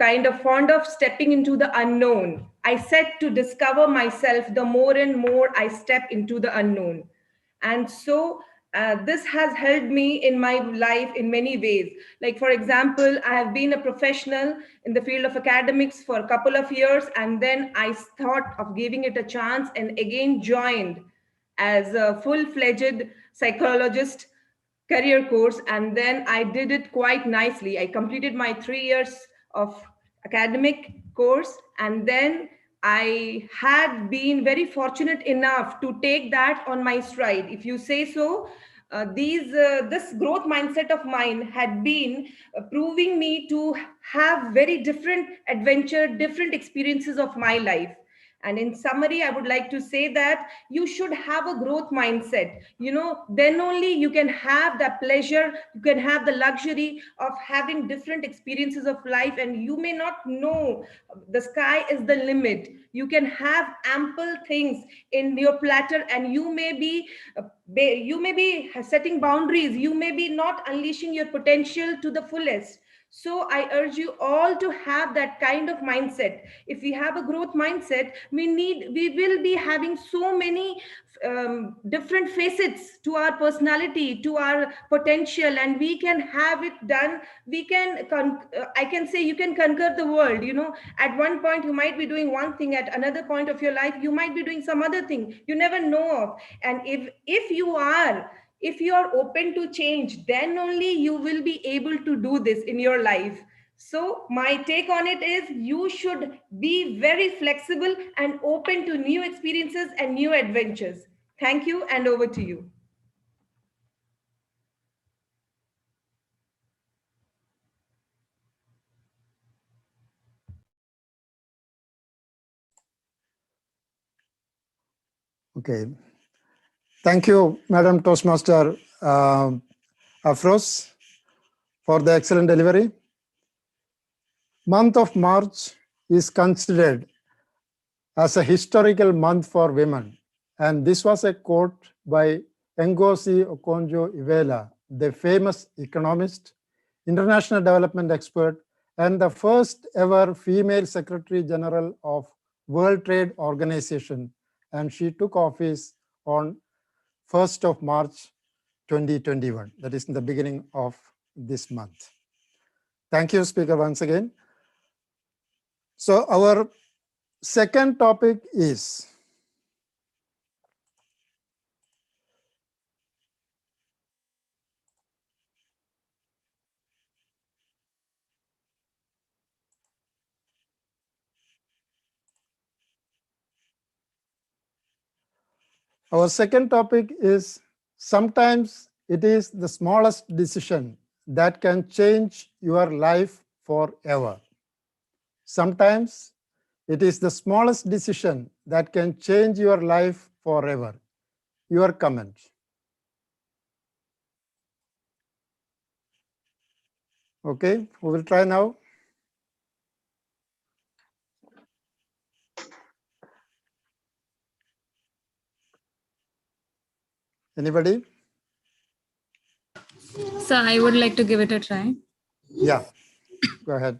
[SPEAKER 7] stepping into the unknown. I set to discover myself the more and more I step into the unknown. And so this has helped me in my life in many ways. Like, for example, I have been a professional in the field of academics for a couple of years, and then I thought of giving it a chance and again joined as a full-fledged psychologist career course, and then I did it quite nicely. I completed my 3 years of academic course, and then I had been very fortunate enough to take that on my stride, if you say so. This growth mindset of mine had been proving me to have very different adventure, different experiences of my life. And in summary, I would like to say that you should have a growth mindset. Then only you can have the pleasure, you can have the luxury of having different experiences of life, and you may not know the sky is the limit. You can have ample things in your platter, and you may be setting boundaries. You may be not unleashing your potential to the fullest. So I urge you all to have that kind of mindset. If we have a growth mindset, we will be having so many different facets to our personality, to our potential, and we can have it done. We can, I can say, you can conquer the world. You know, at one point you might be doing one thing, at another point of your life you might be doing some other thing you never know of. And if you are open to change, then only you will be able to do this in your life. So my take on it is, you should be very flexible and open to new experiences and new adventures. Thank you, and over to you.
[SPEAKER 3] Okay. Thank you, Madam Toastmaster Afroz, for the excellent delivery. Month of March is considered as a historical month for women. And this was a quote by Ngozi Okonjo-Iweala, the famous economist, international development expert, and the first ever female Secretary General of World Trade Organization. And she took office on 1st of March 2021, that is in the beginning of this month. Thank you, Speaker, once again. So our second topic is sometimes it is the smallest decision that can change your life forever. Sometimes it is the smallest decision that can change your life forever. Your comment. Okay, we will try now. Anybody?
[SPEAKER 11] So I would like to give it a try.
[SPEAKER 3] Yeah, go ahead.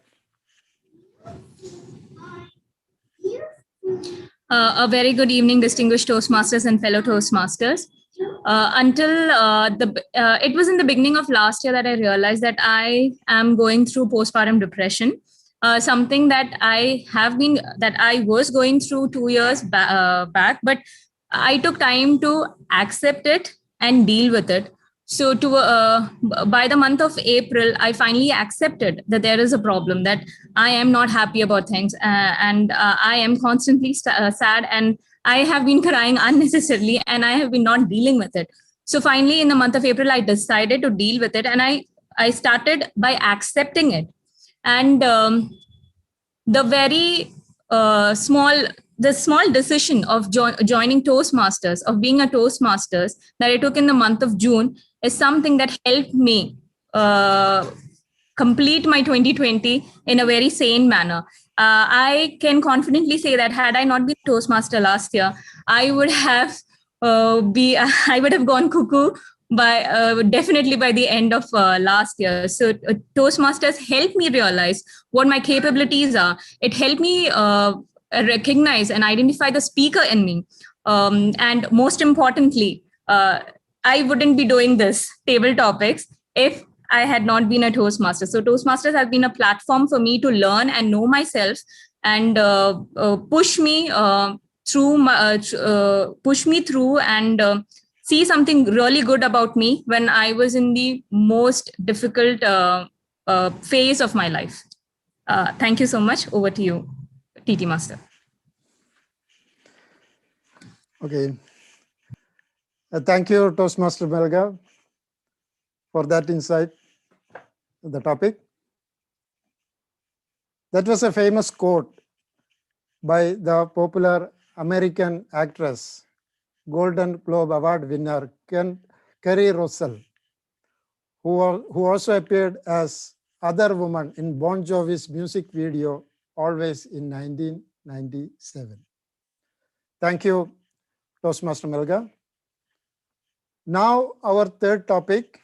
[SPEAKER 11] A very good evening, distinguished Toastmasters and fellow Toastmasters. It was in the beginning of last year that I realized that I am going through postpartum depression, something that I was going through 2 years back, but I took time to accept it and deal with it. So by the month of April, I finally accepted that there is a problem, that I am not happy about things, and I am constantly sad, and I have been crying unnecessarily, and I have been not dealing with it. So finally, in the month of April, I decided to deal with it, and I started by accepting it. And the very small decision of joining Toastmasters, of being a Toastmasters, that I took in the month of June, is something that helped me complete my 2020 in a very sane manner. I can confidently say that had I not been Toastmaster last year, I would have gone cuckoo definitely by the end of last year. So Toastmasters helped me realize what my capabilities are. It helped me recognize and identify the speaker in me. And most importantly, I wouldn't be doing this table topics if I had not been a Toastmaster. So Toastmasters has been a platform for me to learn and know myself, and push me through and see something really good about me when I was in the most difficult phase of my life. Thank you so much. Over to you, TT Master.
[SPEAKER 3] Okay. Thank you, Toastmaster Melga, for that insight on the topic. That was a famous quote by the popular American actress, Golden Globe Award winner Kerry Russell, who also appeared as Other Woman in Bon Jovi's music video, Always, in 1997. Thank you, Toastmaster Melga. Now our third topic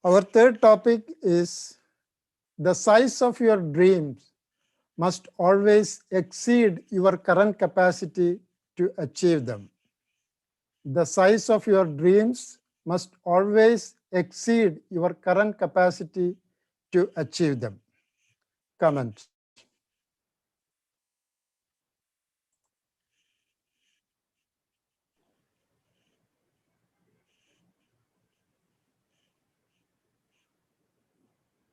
[SPEAKER 3] Our third topic is the size of your dreams must always exceed your current capacity to achieve them. The size of your dreams must always exceed your current capacity to achieve them. Comment.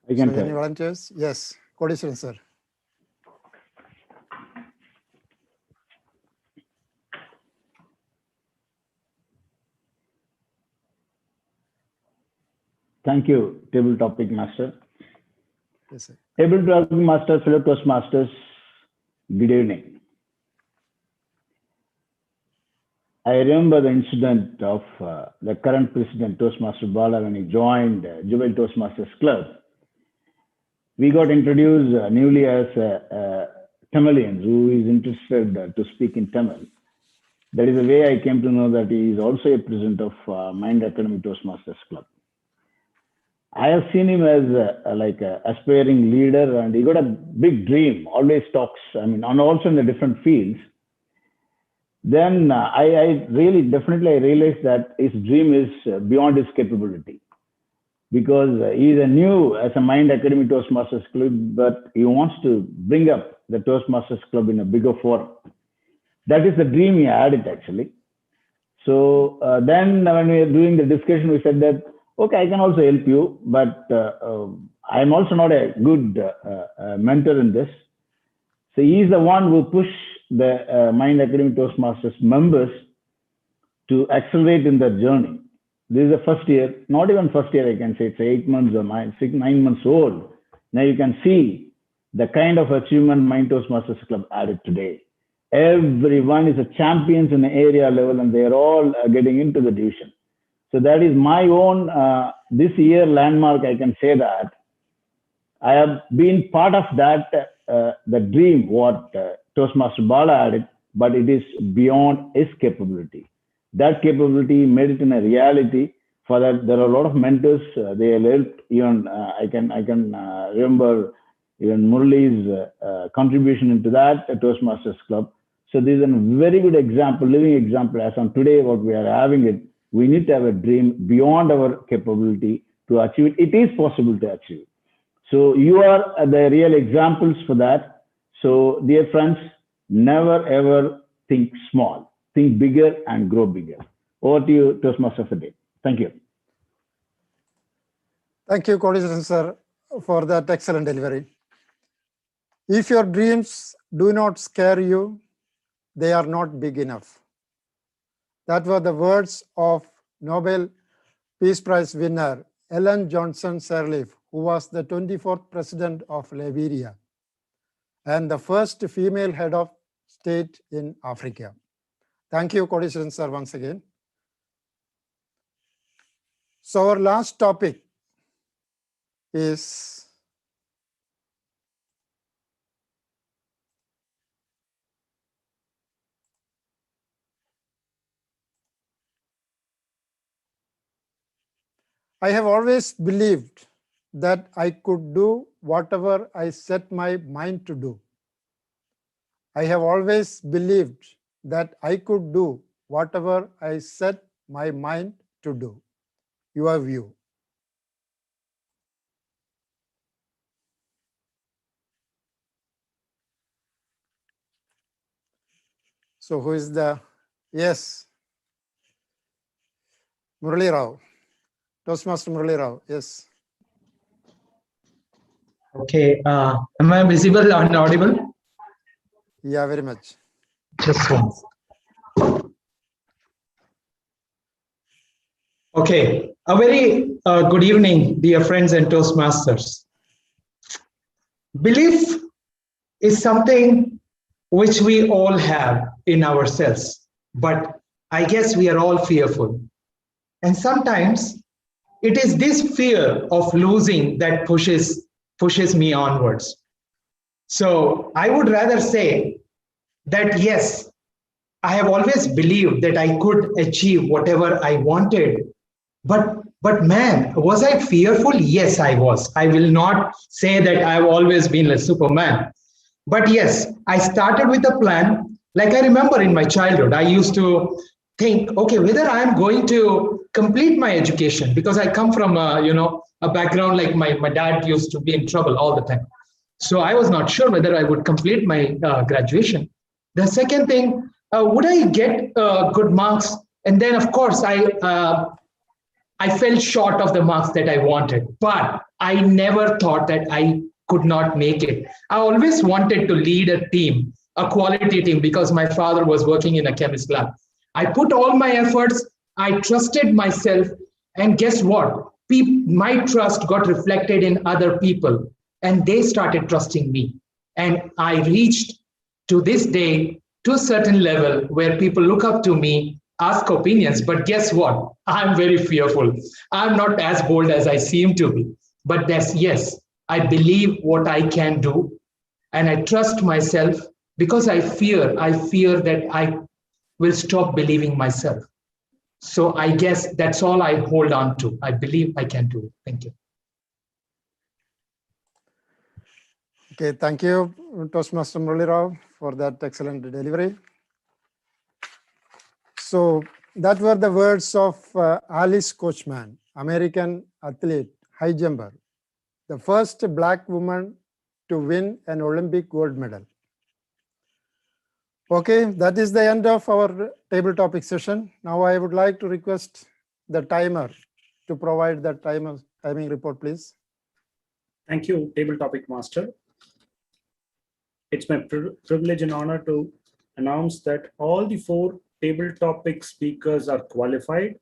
[SPEAKER 13] I can
[SPEAKER 3] So any
[SPEAKER 13] try.
[SPEAKER 3] volunteers? Yes, Kodishwaran sir.
[SPEAKER 13] Thank you, Table Topic Master.
[SPEAKER 3] Yes, sir.
[SPEAKER 13] Table Topic Master, fellow Toastmasters, good evening. I remember the incident of the current president, Toastmaster Bala, when he joined Jubilee Toastmasters Club. We got introduced newly as Tamilians who is interested to speak in Tamil. That is the way I came to know that he is also a president of Mind Academy Toastmasters Club. I have seen him as like an aspiring leader, and he got a big dream, always talks, I mean, and also in the different fields. Then I realized that his dream is beyond his capability, because he is new as a Mind Academy Toastmasters Club, but he wants to bring up the Toastmasters Club in a bigger forum. That is the dream he had it actually. So then when we were doing the discussion, we said that, okay, I can also help you, but I'm also not a good mentor in this. So he is the one who pushed the Mind Academy Toastmasters members to accelerate in their journey. This is the first year, not even first year, I can say it's 8 months or 9 months old. Now you can see the kind of achievement Mind Toastmasters Club added today. Everyone is a champions in the area level, and they are all getting into the division. So that is my own this year landmark. I can say that I have been part of that, the dream what Toastmaster Bala added, but it is beyond his capability. That capability made it in a reality. For that, there are a lot of mentors. They have helped. Even I can remember even Murli's contribution into that Toastmasters Club. So this is a very good example, living example. As on today, what we are having it, we need to have a dream beyond our capability to achieve it. It is possible to achieve. So you are the real examples for that. So dear friends, never ever think small. Think bigger and grow bigger. Over to you, Toastmaster of the day. Thank you.
[SPEAKER 3] Thank you, Kodishwaran sir, for that excellent delivery. If your dreams do not scare you, they are not big enough. That were the words of Nobel Peace Prize winner Ellen Johnson Sirleaf, who was the 24th president of Liberia and the first female head of state in Africa. Thank you, Kodishwaran sir, once again. So our last topic is I have always believed that I could do whatever I set my mind to do. I have always believed that I could do whatever I set my mind to do. Your view. So who is the, yes, Murali Rao, Toastmaster Murali Rao, yes.
[SPEAKER 12] Okay, am I visible and audible?
[SPEAKER 3] Yeah, very much.
[SPEAKER 12] Just once. Okay, a very good evening, dear friends and Toastmasters. Belief is something which we all have in ourselves, but I guess we are all fearful. And sometimes it is this fear of losing that pushes me onwards. So I would rather say that yes, I have always believed that I could achieve whatever I wanted, but But man, was I fearful? Yes, I was. I will not say that I've always been a Superman. But yes, I started with a plan. Like I remember in my childhood, I used to think, okay, whether I'm going to complete my education, because I come from a background like my dad used to be in trouble all the time. So I was not sure whether I would complete my graduation. The second thing, would I get good marks? And then, of course, I fell short of the marks that I wanted, but I never thought that I could not make it. I always wanted to lead a team, a quality team, because my father was working in a chemist lab. I put all my efforts, I trusted myself, and guess what? My trust got reflected in other people, and they started trusting me. And I reached to this day to a certain level where people look up to me, ask opinions, but guess what? I'm very fearful. I'm not as bold as I seem to be. But yes, I believe what I can do, and I trust myself because I fear that I will stop believing myself. So I guess that's all I hold on to. I believe I can do it. Thank you.
[SPEAKER 3] Okay, thank you, Toastmaster Murali Rao, for that excellent delivery. So that were the words of Alice Coachman, American athlete, high jumper, the first Black woman to win an Olympic gold medal. Okay, that is the end of our table topic session. Now I would like to request the timer to provide the timing report, please.
[SPEAKER 4] Thank you, Table Topic Master. It's my privilege and honor to announce that all the 4 table topic speakers are qualified.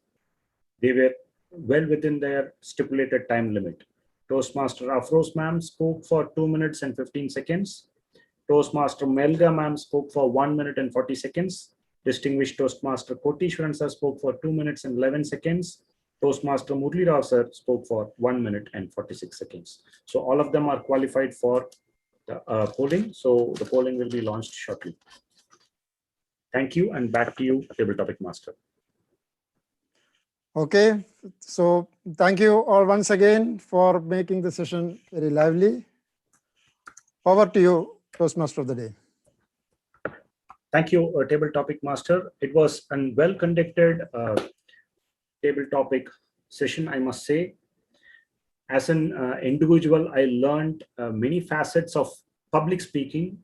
[SPEAKER 4] They were well within their stipulated time limit. Toastmaster Afroz ma'am spoke for 2 minutes and 15 seconds. Toastmaster Melga ma'am spoke for 1 minute and 40 seconds. Distinguished Toastmaster Kotishwaran sir spoke for 2 minutes and 11 seconds. Toastmaster Murali Rao sir spoke for 1 minute and 46 seconds. So all of them are qualified for the polling. So the polling will be launched shortly. Thank you, and back to you, Table Topic Master.
[SPEAKER 3] Okay, so thank you all once again for making the session very lively. Over to you, Toastmaster of the day.
[SPEAKER 4] Thank you, Table Topic Master. It was a well-conducted table topic session, I must say. As an individual, I learned many facets of public speaking.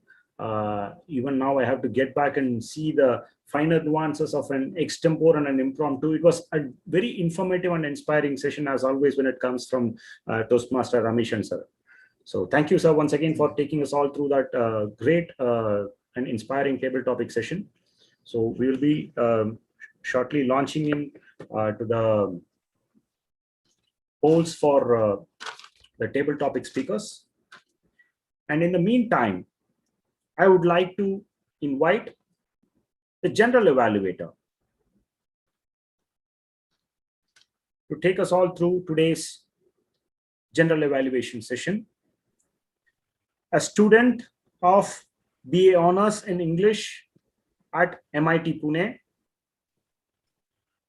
[SPEAKER 4] Even now I have to get back and see the finer nuances of an extempore and an impromptu. It was a very informative and inspiring session, as always, when it comes from Toastmaster Ramesh sir. So thank you, sir, once again for taking us all through that great and inspiring table topic session. So we will be shortly launching in to the polls for the table topic speakers. And in the meantime, I would like to invite the general evaluator to take us all through today's general evaluation session. A student of BA Honors in English at MIT Pune,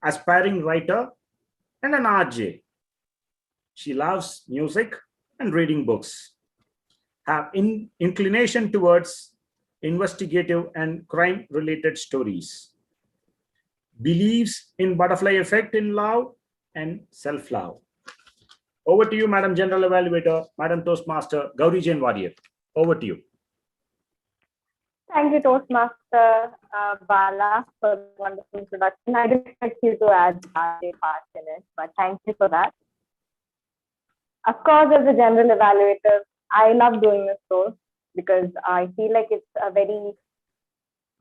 [SPEAKER 4] aspiring writer and an RJ. She loves music and reading books, have inclination towards investigative and crime-related stories, believes in butterfly effect in love and self-love. Over to you, Madam General Evaluator, Madam Toastmaster Gauri Jain Warrior. Over to you.
[SPEAKER 1] Thank you, Toastmaster Bala, for the wonderful introduction. I didn't expect you to add a part in it, but thank you for that. Of course, as a general evaluator, I love doing this role because I feel like it's a very,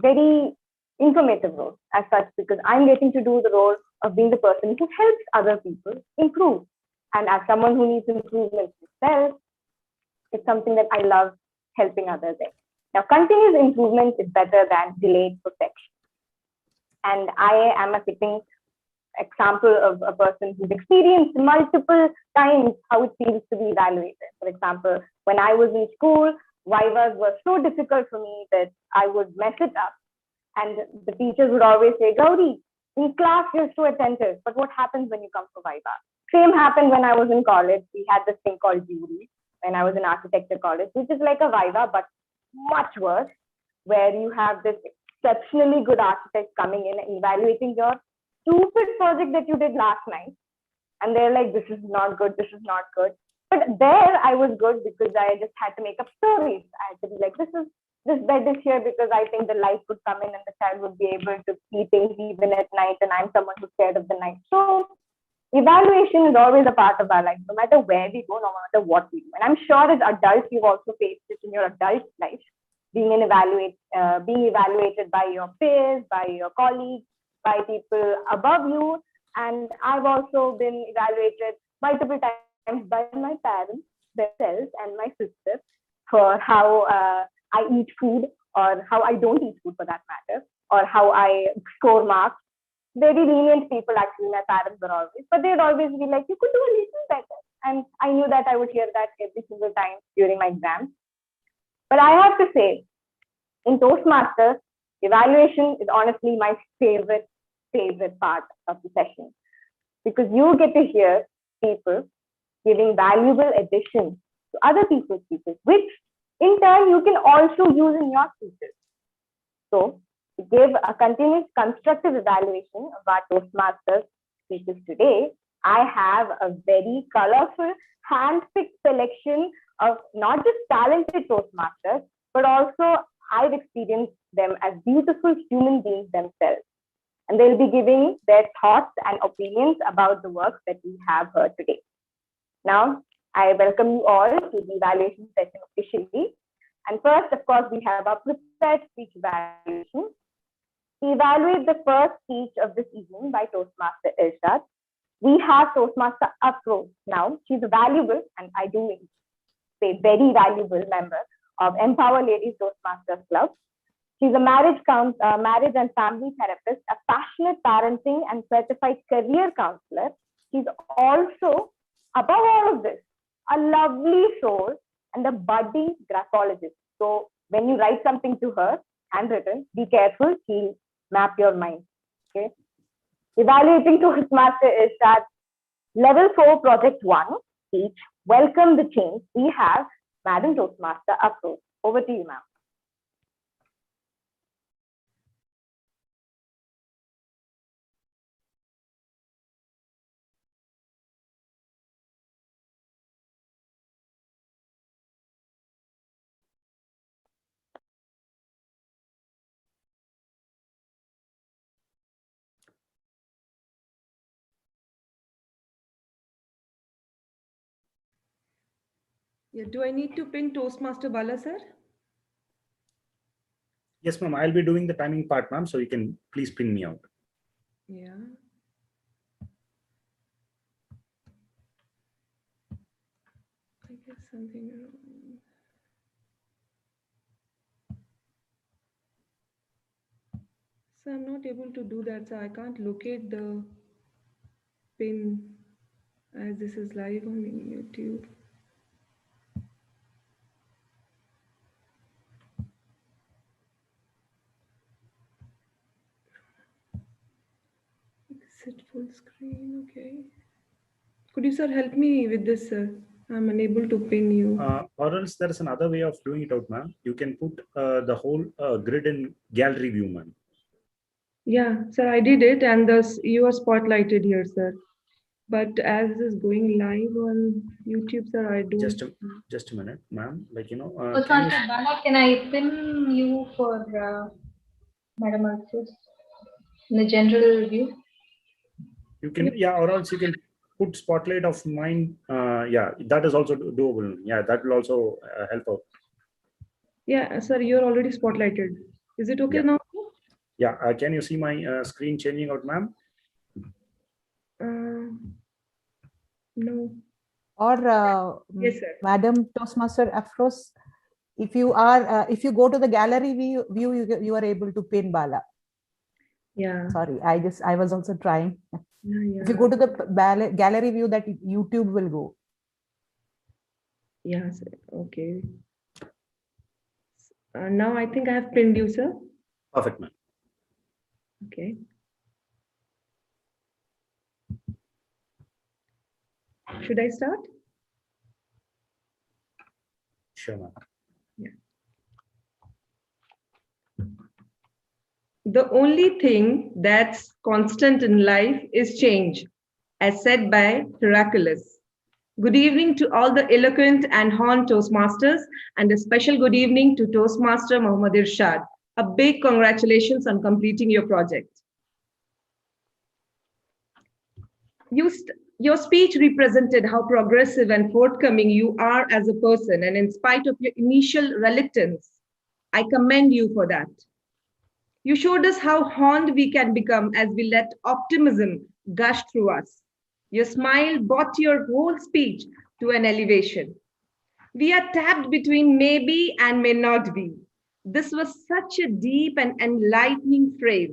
[SPEAKER 1] very informative role as such, because I'm getting to do the role of being the person who helps other people improve. And as someone who needs improvement himself, it's something that I love helping others in. Now, continuous improvement is better than delayed perfection. And I am a fitting example of a person who's experienced multiple times how it feels to be evaluated. For example, when I was in school, Vivas were so difficult for me that I would mess it up. And the teachers would always say, Gauri, In class, you're so attentive, but what happens when you come for Viva? Same happened when I was in college. We had this thing called jury when I was in architecture college, which is like a Viva, but much worse, where you have this exceptionally good architect coming in and evaluating your stupid project that you did last night. And they're like, this is not good, this is not good. But there I was good because I just had to make up stories. I had to be like, this bed is here because I think the light would come in and the child would be able to see things even at night, and I'm someone who's scared of the night. So evaluation is always a part of our life, no matter where we go, no matter what we do. And I'm sure as adults, you've also faced it in your adult life, being evaluated by your peers, by your colleagues, by people above you. And I've also been evaluated multiple times by my parents themselves and my sister for how I eat food, or how I don't eat food for that matter, or how I score marks. Very lenient people, actually, my parents were always, but they'd always be like, you could do a little better. And I knew that I would hear that every single time during my exams. But I have to say, in Toastmasters, evaluation is honestly my favorite part of the session, because you get to hear people giving valuable additions to other people's speeches, which in turn you can also use in your speeches. So to give a continuous constructive evaluation of our Toastmasters speeches today, I have a very colorful, hand-picked selection of not just talented Toastmasters, but also I've experienced them as beautiful human beings themselves. And they'll be giving their thoughts and opinions about the work that we have heard today. Now, I welcome you all to the evaluation session officially. And first, of course, we have our prepared speech evaluation. To evaluate the first speech of this evening by Toastmaster Irshad, we have Toastmaster Afroz. Now, she's a valuable, and I do say very valuable member of Empower Ladies Toastmasters Club. She's a marriage and family therapist, a passionate parenting and certified career counselor. She's also, above all of this, a lovely soul and a budding graphologist. So when you write something to her, handwritten, be careful, she'll map your mind. Okay. Evaluating Toastmaster Irshad, Level 4, Project 1, speech, Welcome the Change. We have Madam Toastmaster Afroz. Over to you, ma'am.
[SPEAKER 7] Yeah, do I need to pin Toastmaster Bala, sir?
[SPEAKER 4] Yes, ma'am. I'll be doing the timing part, ma'am. So you can please pin me out.
[SPEAKER 7] Yeah. I guess something wrong. So I'm not able to do that. So I can't locate the pin as this is live on YouTube. Exit full screen. Okay. Could you, sir, help me with this, sir? I'm unable to pin you.
[SPEAKER 4] Or else there's another way of doing it out, ma'am. You can put the whole grid in gallery view, ma'am.
[SPEAKER 7] Yeah, sir, I did it, and thus you are spotlighted here, sir. But as this is going live on YouTube, sir, I do.
[SPEAKER 4] Just a minute, ma'am. Like, you know.
[SPEAKER 5] Toastmaster Bala, can I pin you for Madam Afroz in the general view?
[SPEAKER 4] You can, yeah, or else you can put spotlight of mine. Yeah, that is also doable. Yeah, that will also help out.
[SPEAKER 7] Yeah, sir, you're already spotlighted. Is it okay now?
[SPEAKER 4] Yeah, can you see my screen changing out, ma'am?
[SPEAKER 7] No.
[SPEAKER 9] Or
[SPEAKER 7] yes, sir.
[SPEAKER 9] Madam Toastmaster Afroz, if you go to the gallery view, you are able to pin Bala.
[SPEAKER 7] Yeah.
[SPEAKER 9] Sorry, I was also trying.
[SPEAKER 7] Yeah.
[SPEAKER 9] If you go to the gallery view, that YouTube will go.
[SPEAKER 7] Yeah, sir. Okay. Now I think I have pinned you, sir.
[SPEAKER 4] Perfect, ma'am.
[SPEAKER 7] Okay. Should I start?
[SPEAKER 4] Sure, ma'am.
[SPEAKER 7] The only thing that's constant in life is change, as said by Heraclitus. Good evening to all the eloquent and horned Toastmasters, and a special good evening to Toastmaster Mohammad Irshad. A big congratulations on completing your project. Your speech represented how progressive and forthcoming you are as a person, and in spite of your initial reluctance, I commend you for that. You showed us how horned we can become as we let optimism gush through us. Your smile brought your whole speech to an elevation. We are tapped between maybe and may not be. This was such a deep and enlightening phrase.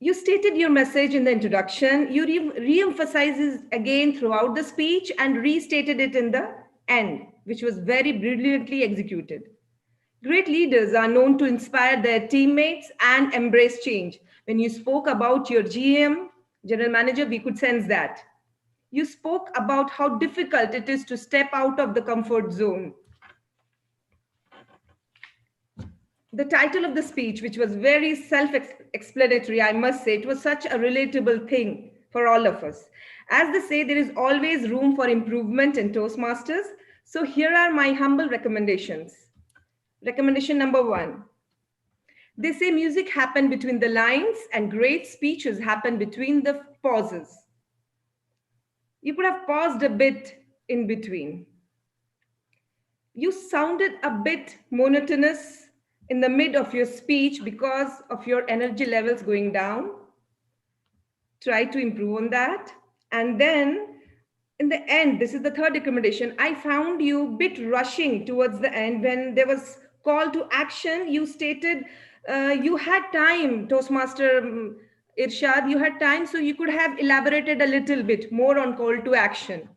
[SPEAKER 7] You stated your message in the introduction. You re-emphasized again throughout the speech and restated it in the end, which was very brilliantly executed. Great leaders are known to inspire their teammates and embrace change. When you spoke about your GM, general manager, we could sense that. You spoke about how difficult it is to step out of the comfort zone. The title of the speech, which was very self-explanatory, I must say, it was such a relatable thing for all of us. As they say, there is always room for improvement in Toastmasters. So here are my humble recommendations. Recommendation number 1. They say music happens between the lines and great speeches happen between the pauses. You could have paused a bit in between. You sounded a bit monotonous in the mid of your speech because of your energy levels going down. Try to improve on that. And then in the end, this is the third recommendation, I found you a bit rushing towards the end when there was call to action. You stated you had time, Toastmaster Irshad, you had time, so you could have elaborated a little bit more on call to action.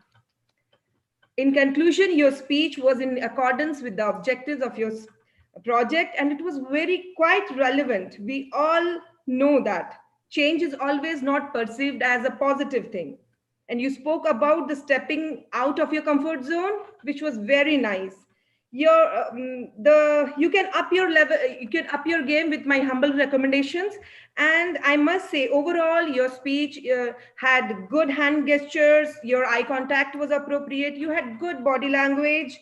[SPEAKER 7] In conclusion, your speech was in accordance with the objectives of your project, and it was quite relevant. We all know that change is always not perceived as a positive thing. And you spoke about the stepping out of your comfort zone, which was very nice. You can up your level, you can up your game with my humble recommendations. And I must say, overall, your speech had good hand gestures, your eye contact was appropriate, you had good body language.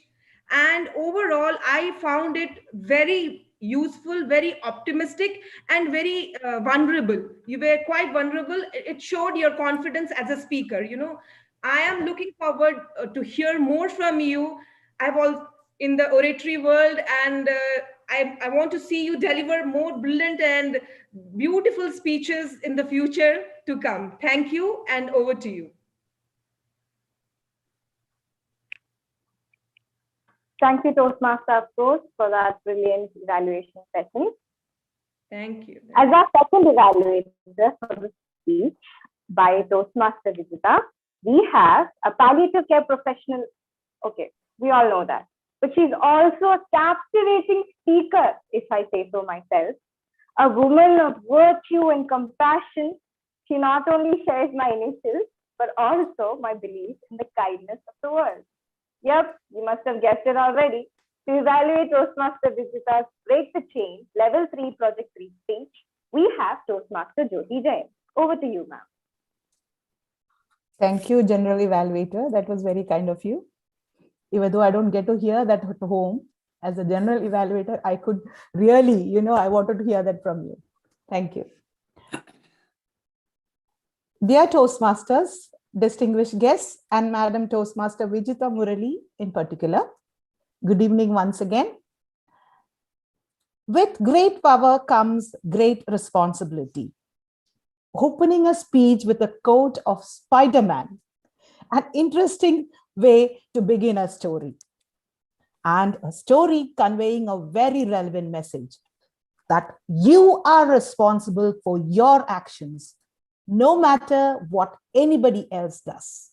[SPEAKER 7] And overall, I found it very useful, very optimistic, and very vulnerable. You were quite vulnerable. It showed your confidence as a speaker. You know, I am looking forward to hear more from you. I've all in the oratory world, and I want to see you deliver more brilliant and beautiful speeches in the future to come. Thank you, and over to you.
[SPEAKER 1] Thank you, Toastmaster Afroz, for that brilliant evaluation session.
[SPEAKER 7] Thank you.
[SPEAKER 1] As our second evaluator for the speech by Toastmaster Vijita, we have a palliative care professional. Okay, we all know that. But she's also a captivating speaker, if I say so myself. A woman of virtue and compassion. She not only shares my initials, but also my belief in the kindness of the world. Yep, you must have guessed it already. To evaluate Toastmaster Vijita's Break the Chain Level 3 Project 3 speech, we have Toastmaster Jyoti Jain. Over to you, ma'am.
[SPEAKER 9] Thank you, General Evaluator. That was very kind of you. Even though I don't get to hear that at home, as a General Evaluator, I could really, I wanted to hear that from you. Thank you. Dear Toastmasters, distinguished guests, and Madam Toastmaster Vijita Murali in particular, good evening once again. With great power comes great responsibility. Opening a speech with a quote of Spider-Man, an interesting way to begin a story. And a story conveying a very relevant message that you are responsible for your actions, no matter what anybody else does.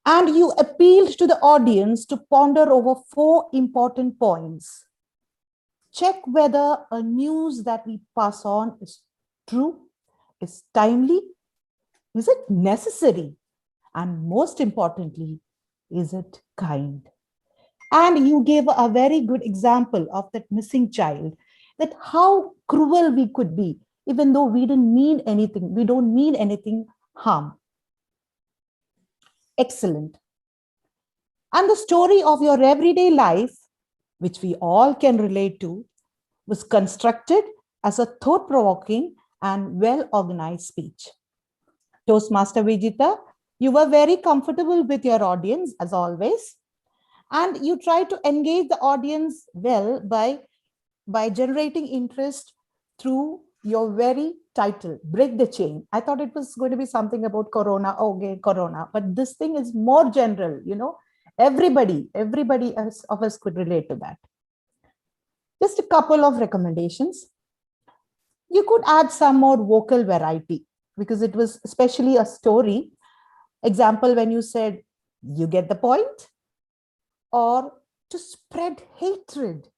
[SPEAKER 9] And you appealed to the audience to ponder over 4 important points. Check whether a news that we pass on is true, is timely, Is it necessary? And most importantly, is it kind? And you gave a very good example of that missing child, that how cruel we could be, even though we didn't mean anything. We don't mean anything harm. Excellent. And the story of your everyday life, which we all can relate to, was constructed as a thought-provoking and well-organized speech. Toastmaster Vijita, you were very comfortable with your audience as always, and you tried to engage the audience well by generating interest through your very title, Break the Chain. I thought it was going to be something about Corona, okay, Corona, but this thing is more general, you know, everybody of us could relate to that. Just a couple of recommendations. You could add some more vocal variety because it was especially a story. Example, when you said, you get the point, or to spread hatred.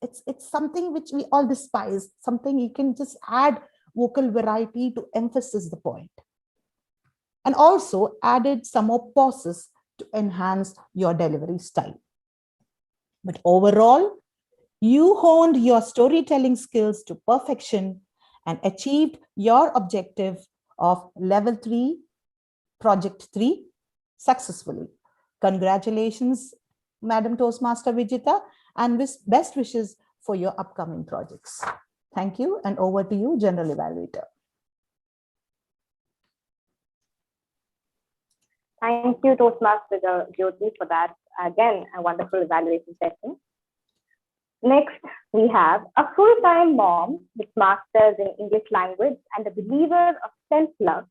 [SPEAKER 9] It's something which we all despise, something you can just add vocal variety to emphasize the point. And also added some more pauses to enhance your delivery style. But overall, you honed your storytelling skills to perfection and achieved your objective of level 3, project 3 successfully. Congratulations, Madam Toastmaster Vijita, and best wishes for your upcoming projects. Thank you, and over to you, General Evaluator.
[SPEAKER 1] Thank you, Toastmaster Jyoti, for that. Again, a wonderful evaluation session. Next, we have a full-time mom with masters in English language and a believer of self-love.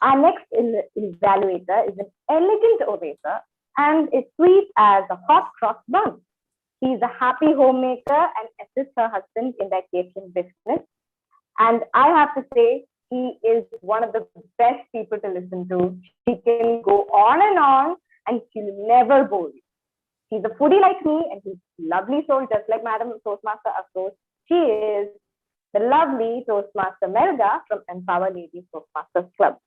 [SPEAKER 1] Our next evaluator is an elegant orator and is sweet as a hot cross bun. She is a happy homemaker and assists her husband in their catering business. And I have to say, he is one of the best people to listen to. She can go on and she'll never bore you. She's a foodie like me and she's a lovely soul, just like Madam Toastmaster Afroz. She is the lovely Toastmaster Melga from Empower Ladies Toastmasters Club.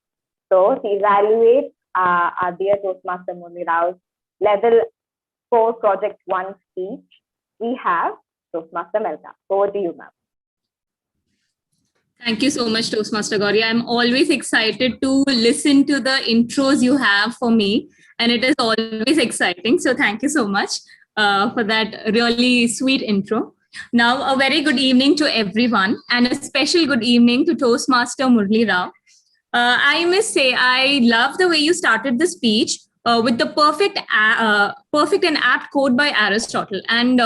[SPEAKER 1] So she evaluates our dear Toastmaster Murli Rao's level 4 project 1 speech. We have Toastmaster Melga. Over to you, ma'am.
[SPEAKER 11] Thank you so much, Toastmaster Gauri. I'm always excited to listen to the intros you have for me, and it is always exciting. So thank you so much for that really sweet intro. Now, a very good evening to everyone, and a special good evening to Toastmaster Murli Rao. I must say, I love the way you started the speech with the perfect and apt quote by Aristotle. And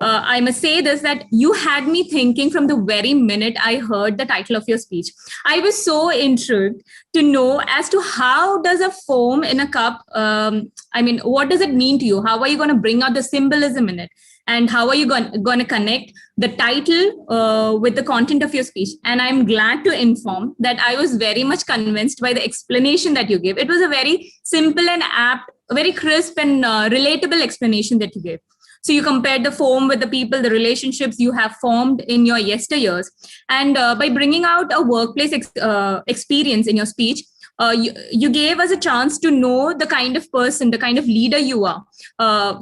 [SPEAKER 11] I must say this, that you had me thinking from the very minute I heard the title of your speech. I was so intrigued to know as to how does a foam in a cup, what does it mean to you? How are you going to bring out the symbolism in it? And how are you going to connect the title with the content of your speech? And I'm glad to inform that I was very much convinced by the explanation that you gave. It was a very simple and apt, very crisp and relatable explanation that you gave. So you compared the foam with the people, the relationships you have formed in your yesteryears. And by bringing out a workplace experience in your speech, you gave us a chance to know the kind of person, the kind of leader you are.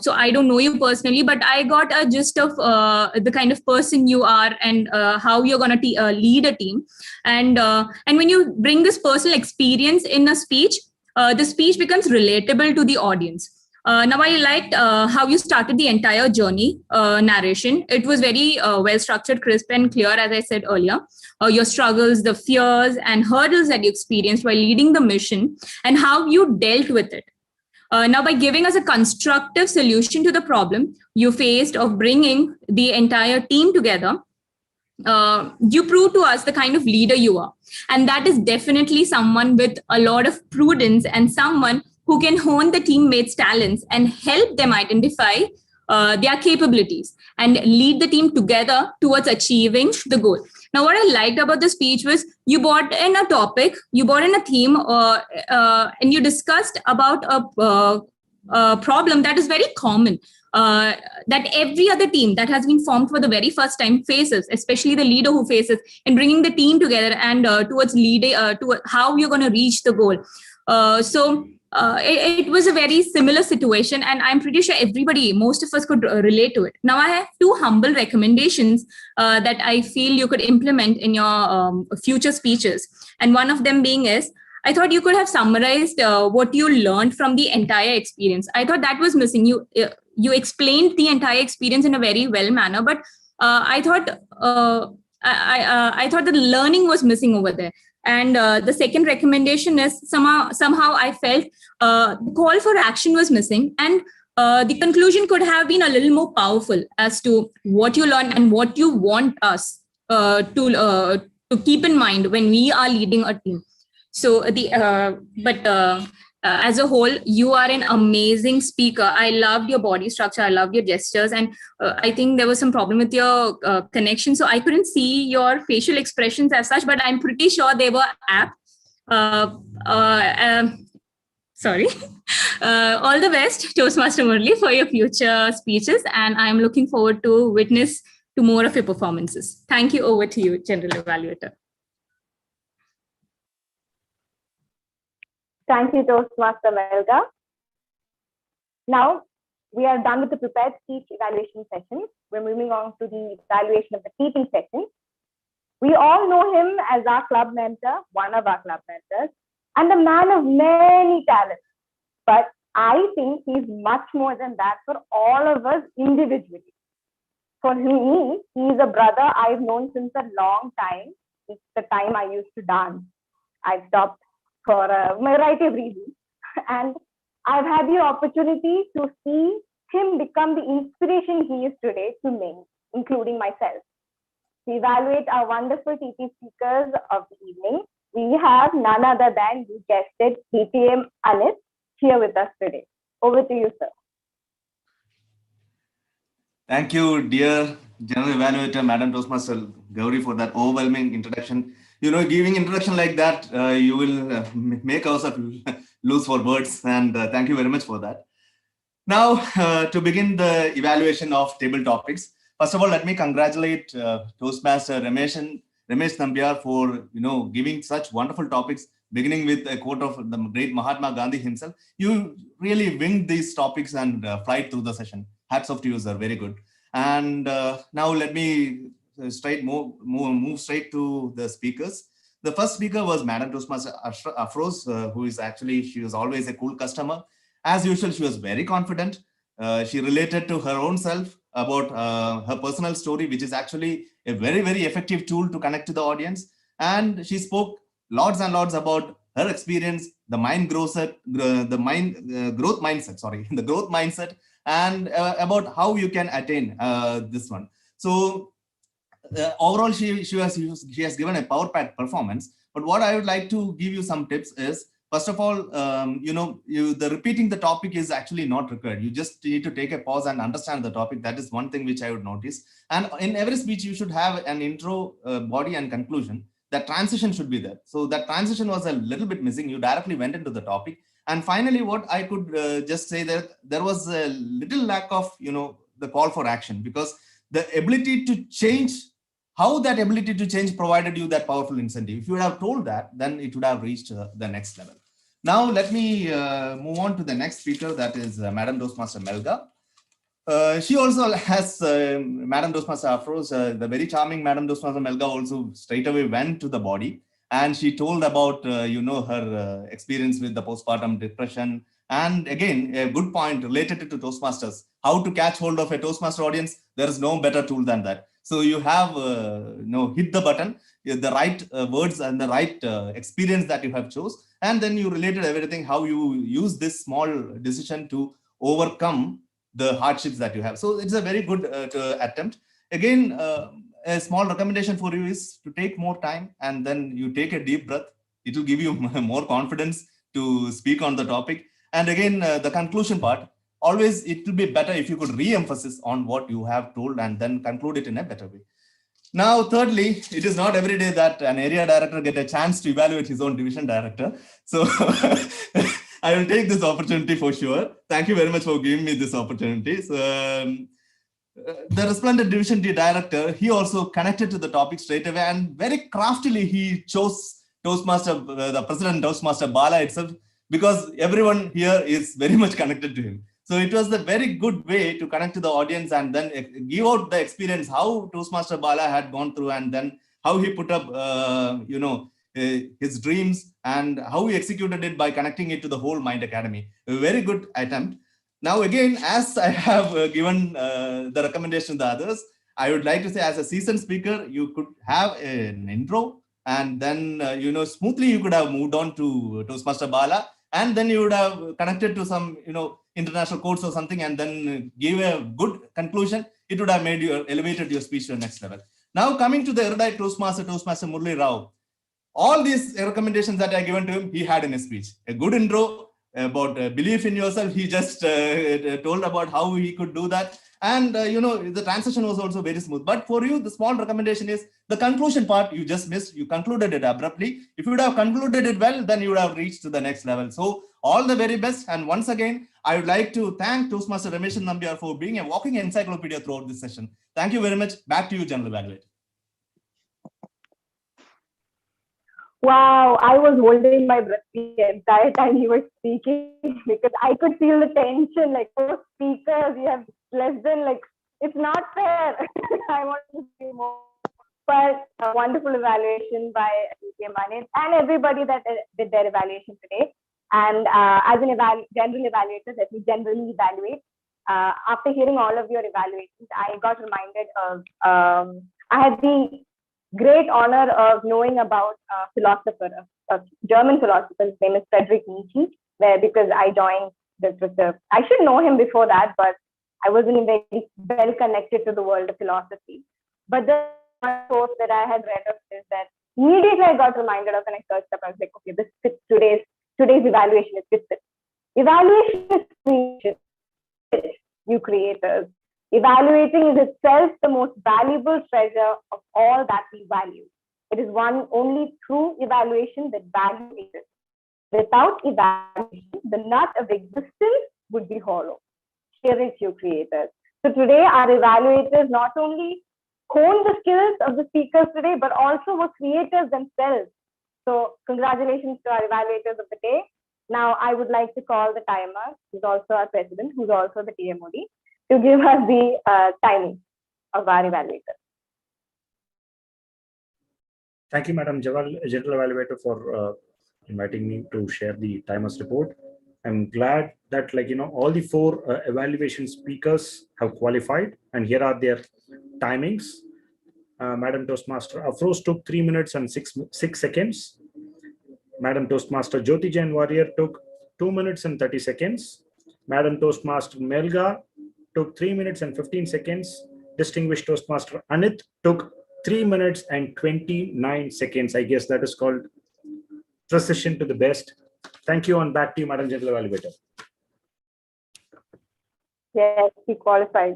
[SPEAKER 11] So I don't know you personally, but I got a gist of the kind of person you are and how you're going to lead a team. And when you bring this personal experience in a speech, the speech becomes relatable to the audience. Now, I liked how you started the entire journey narration. It was very well structured, crisp and clear, as I said earlier. Your struggles, the fears and hurdles that you experienced while leading the mission and how you dealt with it. Now, by giving us a constructive solution to the problem you faced of bringing the entire team together, you prove to us the kind of leader you are. And that is definitely someone with a lot of prudence and someone who can hone the teammates' talents and help them identify their capabilities and lead the team together towards achieving the goal. Now, what I liked about the speech was you brought in a topic, you brought in a theme, and you discussed about a problem that is very common. that every other team that has been formed for the very first time faces, especially the leader who faces, in bringing the team together and towards leading to how you're going to reach the goal. It was a very similar situation, and I'm pretty sure everybody, most of us, could relate to it. Now, I have two humble recommendations that I feel you could implement in your future speeches. And one of them being is, I thought you could have summarized what you learned from the entire experience. I thought that was missing. You explained the entire experience in a very well manner, but I thought I thought the learning was missing over there. And the second recommendation is somehow I felt the call for action was missing, and the conclusion could have been a little more powerful as to what you learned and what you want us to keep in mind when we are leading a team. So as a whole, you are an amazing speaker. I loved your body structure. I loved your gestures. And I think there was some problem with your connection. So I couldn't see your facial expressions as such, but I'm pretty sure they were apt. Sorry. All the best, Toastmaster Murli, for your future speeches. And I'm looking forward to witness to more of your performances. Thank you. Over to you, General Evaluator.
[SPEAKER 1] Thank you, Toastmaster Melga. Now, we are done with the prepared speech evaluation session. We're moving on to the evaluation of the teaching session. We all know him as our club mentor, one of our club mentors, and a man of many talents. But I think he's much more than that for all of us individually. For me, he's a brother I've known since a long time. It's the time I used to dance. I've stopped for a variety of reasons. And I've had the opportunity to see him become the inspiration he is today to many, including myself. To evaluate our wonderful TP speakers of the evening, we have none other than, you guessed it, DTM Anis here with us today. Over to you, sir.
[SPEAKER 14] Thank you, dear General Evaluator, Madam Toastmaster Gauri, for that overwhelming introduction. You know, giving introduction like that, you will make ourselves lose for words, and thank you very much for that. Now, to begin the evaluation of table topics, first of all, let me congratulate Toastmaster Ramesh Nambiar for giving such wonderful topics, beginning with a quote of the great Mahatma Gandhi himself. You really winged these topics and flight through the session. Hats off to you, sir. Very good. And now let me move straight to the speakers. The first speaker was Madam Toastmaster Afroz, who is actually, she was always a cool customer. As usual, she was very confident. She related to her own self about her personal story, which is actually a very, very effective tool to connect to the audience. And she spoke lots and lots about her experience, the growth mindset, and about how you can attain this one. So overall, she has given a power-packed performance. But what I would like to give you some tips is, first of all, the repeating the topic is actually not required. You just need to take a pause and understand the topic. That is one thing which I would notice. And in every speech, you should have an intro, body, and conclusion. That transition should be there. So that transition was a little bit missing. You directly went into the topic. And finally, what I could just say that there was a little lack of, the call for action, because the ability to change, how that ability to change provided you that powerful incentive. If you would have told that, then it would have reached the next level. Now, let me move on to the next speaker, that is Madam Toastmaster Melga. She also has Madam Toastmaster Afroz, the very charming Madam Toastmaster Melga also straight away went to the body, and she told about, her experience with the postpartum depression. And again, a good point related to Toastmasters, how to catch hold of a Toastmaster audience. There is no better tool than that. So you have, hit the button, the right words and the right experience that you have chose. And then you related everything, how you use this small decision to overcome the hardships that you have. So it's a very good attempt. Again, a small recommendation for you is to take more time, and then you take a deep breath. It will give you more confidence to speak on the topic. And again, the conclusion part, always it will be better if you could re-emphasize on what you have told and then conclude it in a better way. Now, thirdly, it is not every day that an area director gets a chance to evaluate his own division director. So I will take this opportunity for sure. Thank you very much for giving me this opportunity. So, the resplendent Division D director, he also connected to the topic straight away, and very craftily he chose Toastmaster, the president Toastmaster Bala itself, because everyone here is very much connected to him. So it was a very good way to connect to the audience and then give out the experience how Toastmaster Bala had gone through, and then how he put up, his dreams and how he executed it by connecting it to the whole Mind Academy. A very good attempt. Now, again, as I have given the recommendation to the others, I would like to say, as a seasoned speaker, you could have an intro, and then, smoothly you could have moved on to Toastmaster Bala, and then you would have connected to some, international quotes or something, and then give a good conclusion. It would have made you elevated your speech to the next level. Now, coming to the erudite Toastmaster Murli Rao, all these recommendations that I given to him, he had in his speech. A good intro about belief in yourself. He just told about how he could do that. And, the transition was also very smooth. But for you, the small recommendation is the conclusion part you just missed. You concluded it abruptly. If you would have concluded it well, then you would have reached to the next level. So all the very best. And once again, I would like to thank Toastmaster Ramesh Nambiar for being a walking encyclopedia throughout this session. Thank you very much. Back to you, General Evaluator.
[SPEAKER 1] Wow, I was holding my breath the entire time you were speaking because I could feel the tension. Like, oh, speakers, you have less than, like, it's not fair. I want to say more. But a wonderful evaluation by DTM Manit and everybody that did their evaluation today. And as an general evaluator, let me generally evaluate. After hearing all of your evaluations, I got reminded of, I had the great honor of knowing about a philosopher, a German philosopher. His name is Friedrich Nietzsche, because I joined this research. I should know him before that, but I wasn't very well connected to the world of philosophy. But the source that I had read of is that immediately I got reminded of, and I searched up. I was like, okay, this fits today's evaluation. It fits it. Evaluation is creation. You creators. Evaluating is itself the most valuable treasure of all that we value. It is only through evaluation that value exists. Without evaluation, the nut of existence would be hollow. Cherish your creators. So today, our evaluators not only hone the skills of the speakers today, but also were creators themselves. So congratulations to our evaluators of the day. Now, I would like to call the timer, who's also our president, who's also the TMOD, to give us the timing of our evaluator.
[SPEAKER 4] Thank you, Madam General Evaluator, for inviting me to share the timers report. I'm glad that, all the 4 evaluation speakers have qualified, and here are their timings. Madam Toastmaster Afroz took 3 minutes and 6 seconds. Madam Toastmaster Jyoti Jain Warrior took 2 minutes and 30 seconds. Madam Toastmaster Melga took 3 minutes and 15 seconds. Distinguished Toastmaster Anit took 3 minutes and 29 seconds. I guess that is called precision to the best. Thank you, and back to you, Madam General Evaluator.
[SPEAKER 1] Yes, he qualified.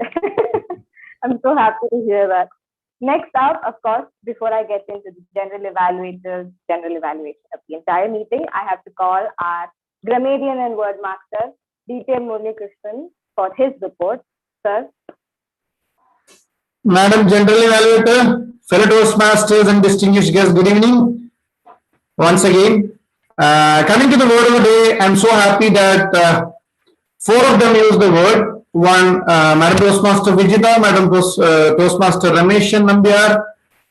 [SPEAKER 1] I'm so happy to hear that. Next up, of course, before I get into the general evaluation of the entire meeting, I have to call our grammarian and word master, DTM Murli Krishnan, for his report. Sir.
[SPEAKER 6] Madam General Evaluator, fellow Toastmasters and distinguished guests, good evening. Once again, coming to the word of the day, I'm so happy that 4 of them use the word. One, Madam Toastmaster Vijita, Madam Toastmaster Ramesh Nambiar,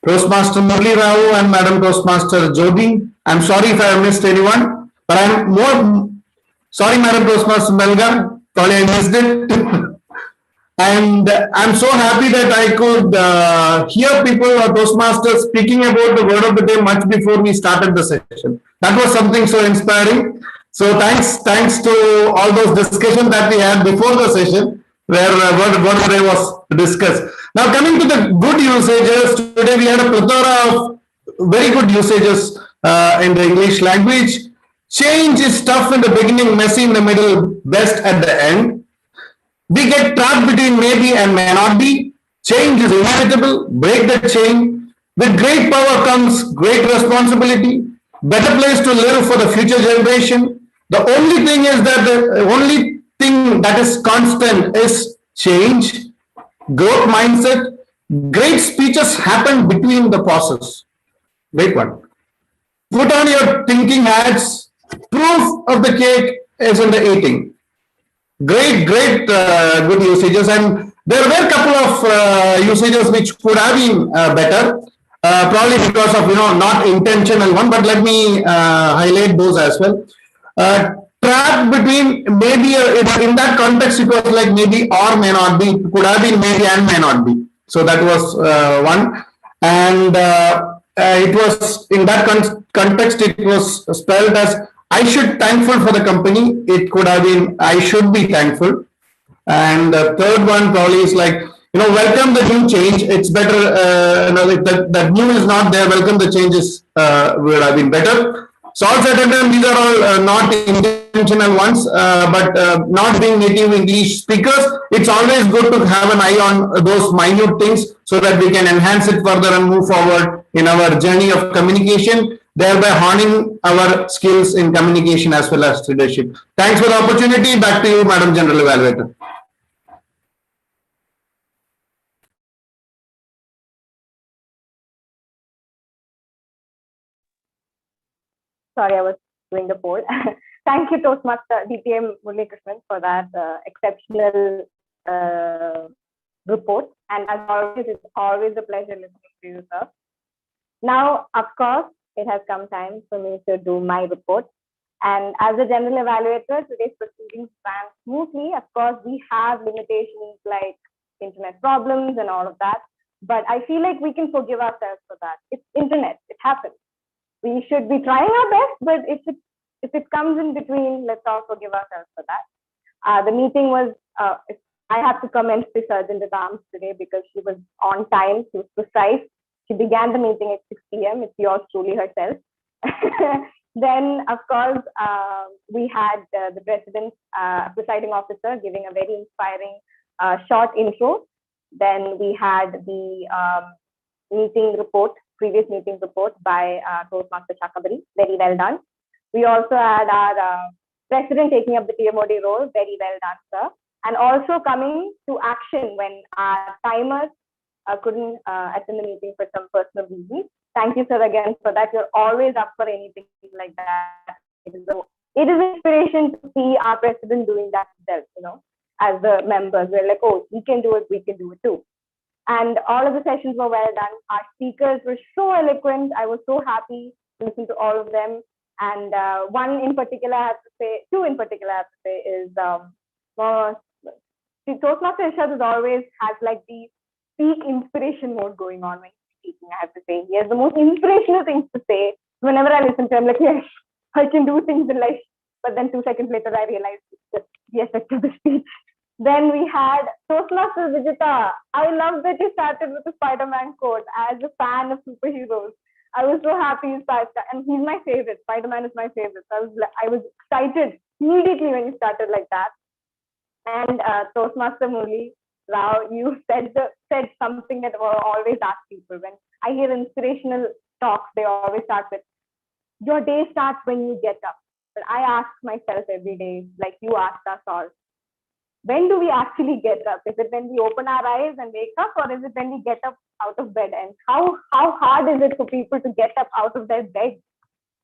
[SPEAKER 6] Toastmaster Murli Rao, and Madam Toastmaster Jyoti. I'm sorry if I have missed anyone, but I'm more sorry, Madam Toastmaster Melga, probably I missed it. And I'm so happy that I could hear people or Toastmasters speaking about the word of the day much before we started the session. That was something so inspiring. So thanks to all those discussions that we had before the session, where word of the day was discussed. Now coming to the good usages, today we had a plethora of very good usages in the English language. Change is tough in the beginning, messy in the middle, best at the end. We get trapped between maybe and may not be. Change is inevitable. Break the chain. With great power comes great responsibility. Better place to live for the future generation. The only thing is that the only thing that is constant is change, growth mindset. Great speeches happen between the pauses. Great one. Put on your thinking hats. Proof of the cake is in the eating. Great, good usages, and there were a couple of usages which could have been better, probably because of not intentional one. But let me highlight those as well. Trap between maybe in that context it was like maybe or may not be, could have been maybe and may not be. So that was one, and it was in that context it was spelled as I should thankful for the company. It could have been I should be thankful. And the third one probably is like welcome the new change. It's better that new is not there. Welcome the changes would have been better. So all said and done, these are all not intentional ones, but not being native English speakers, it's always good to have an eye on those minute things so that we can enhance it further and move forward in our journey of communication, thereby honing our skills in communication as well as leadership. Thanks for the opportunity. Back to you, Madam General Evaluator.
[SPEAKER 1] Sorry, I was doing the poll. Thank you, Toastmaster DPM Murli Krishnan, for that exceptional report. And as always, it's always a pleasure listening to you, sir. Now, of course, it has come time for me to do my report. And as a general evaluator, today's proceedings ran smoothly. Of course, we have limitations like internet problems and all of that. But I feel like we can forgive ourselves for that. It's internet. It happens. We should be trying our best, but if it comes in between, let's all forgive ourselves for that. The meeting was, I have to commend the Sergeant at Arms today because she was on time, she was precise. She began the meeting at 6 p.m. It's yours truly herself. Then, of course, we had the President, presiding officer, giving a very inspiring short intro. Then we had the meeting report, previous meeting report by Toastmaster Shakambari, very well done. We also had our President taking up the TMOD role, very well done, sir. And also coming to action when our timers couldn't attend the meeting for some personal reasons. Thank you, sir, again for that. You're always up for anything like that. It is inspiration to see our President doing that himself, as the members. We're like, oh, he can do it, we can do it too. And all of the sessions were well done. Our speakers were so eloquent. I was so happy to listen to all of them. And one in particular, I have to say, two in particular, I have to say, is Toastmaster Irshad always has like the peak inspiration mode going on when he's speaking, I have to say. He has the most inspirational things to say. Whenever I listen to him, like, yes, I can do things in life. But then 2 seconds later, I realized it's just the effect of the speech. Then we had Toastmaster Vijita. I love that you started with the Spider-Man quote. As a fan of superheroes, I was so happy you started, and he's my favorite. Spider-Man is my favorite. So I was excited immediately when you started like that. And Toastmaster Murli Rao, you said something that I always ask people. When I hear inspirational talks, they always start with, your day starts when you get up. But I ask myself every day, like you asked us all, when do we actually get up? Is it when we open our eyes and wake up, or is it when we get up out of bed? And how hard is it for people to get up out of their bed?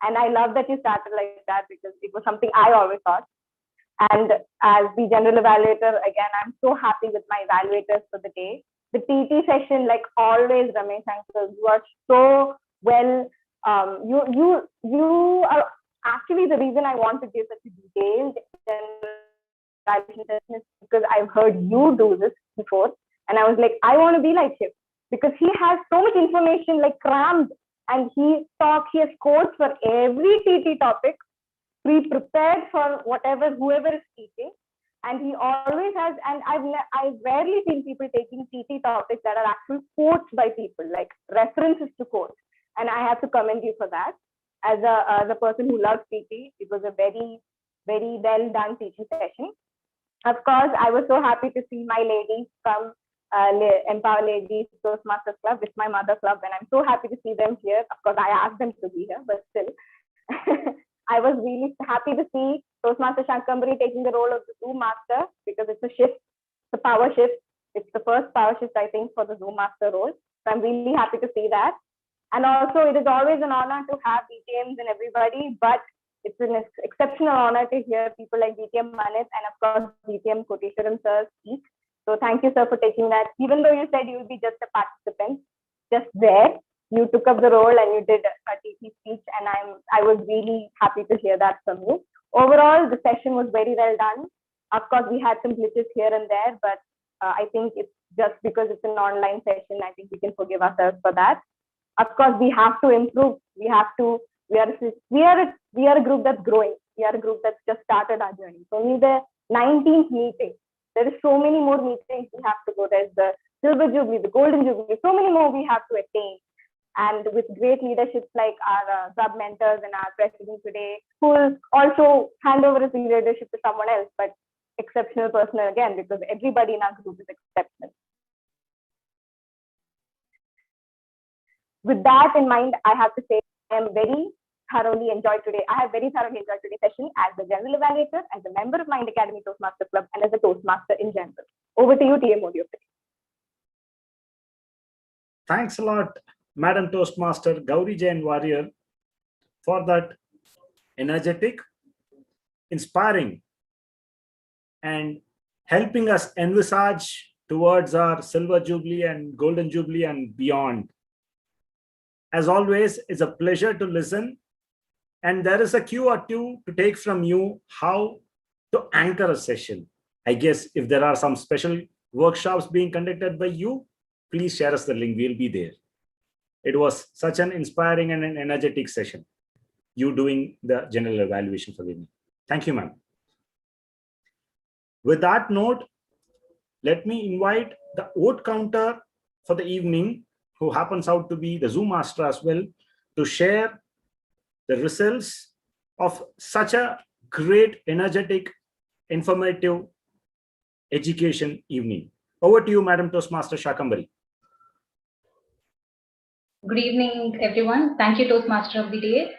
[SPEAKER 1] And I love that you started like that because it was something I always thought. And as the general evaluator, again, I'm so happy with my evaluators for the day. The TT session, like always, Ramesh Uncle, you are so well. You are actually the reason I want to give such a detailed evaluation session is because I've heard you do this before, and I was like, I want to be like him because he has so much information like crammed, and he has quotes for every TT topic, pre-prepared for whoever is speaking, and he always has. And I've rarely seen people taking TT topics that are actual quotes by people, like references to quotes, and I have to commend you for that. As a person who loves TT, it was a very, very well done teaching session. Of course, I was so happy to see my ladies from Empower Ladies Toastmasters Club. It's my mother club, and I'm so happy to see them here. Of course, I asked them to be here, but still. I was really happy to see Toastmaster Shankambari taking the role of the Zoom master, because it's a shift, the power shift. It's the first power shift, I think, for the Zoom master role. So I'm really happy to see that. And also, it is always an honor to have BTMs and everybody, but it's an exceptional honor to hear people like BTM Manit and of course BTM Koteshwaram sir speak. So thank you, sir, for taking that. Even though you said you would be just a participant, just there, you took up the role and you did a TP speech, and I was really happy to hear that from you. Overall, the session was very well done. Of course, we had some glitches here and there, but I think it's just because it's an online session, I think we can forgive ourselves for that. Of course, we have to improve. We are a group that's growing. We are a group that's just started our journey. So only the 19th meeting. There is so many more meetings we have to go. There's the Silver Jubilee, the Golden Jubilee, so many more we have to attain. And with great leaderships like our sub mentors and our president today, who will also hand over his leadership to someone else, but exceptional person again, because everybody in our group is exceptional. With that in mind, I have to say I am very thoroughly enjoyed today. I have very thoroughly enjoyed today's session as the general evaluator, as a member of Mind Academy Toastmaster Club, and as a Toastmaster in general. Over to you, TM Modi.
[SPEAKER 4] Thanks a lot, Madam Toastmaster Gauri Jain Warrior, for that energetic, inspiring, and helping us envisage towards our Silver Jubilee and Golden Jubilee and beyond. As always, it's a pleasure to listen, and there is a cue or two to take from you how to anchor a session. I guess if there are some special workshops being conducted by you, please share us the link. We'll be there. It was such an inspiring and an energetic session. You doing the general evaluation for me. Thank you, ma'am. With that note, let me invite the vote counter for the evening, who happens out to be the Zoom master as well, to share the results of such a great, energetic, informative education evening. Over to you, Madam Toastmaster Shankambari.
[SPEAKER 5] Good evening, everyone. Thank you, Toastmaster of the day.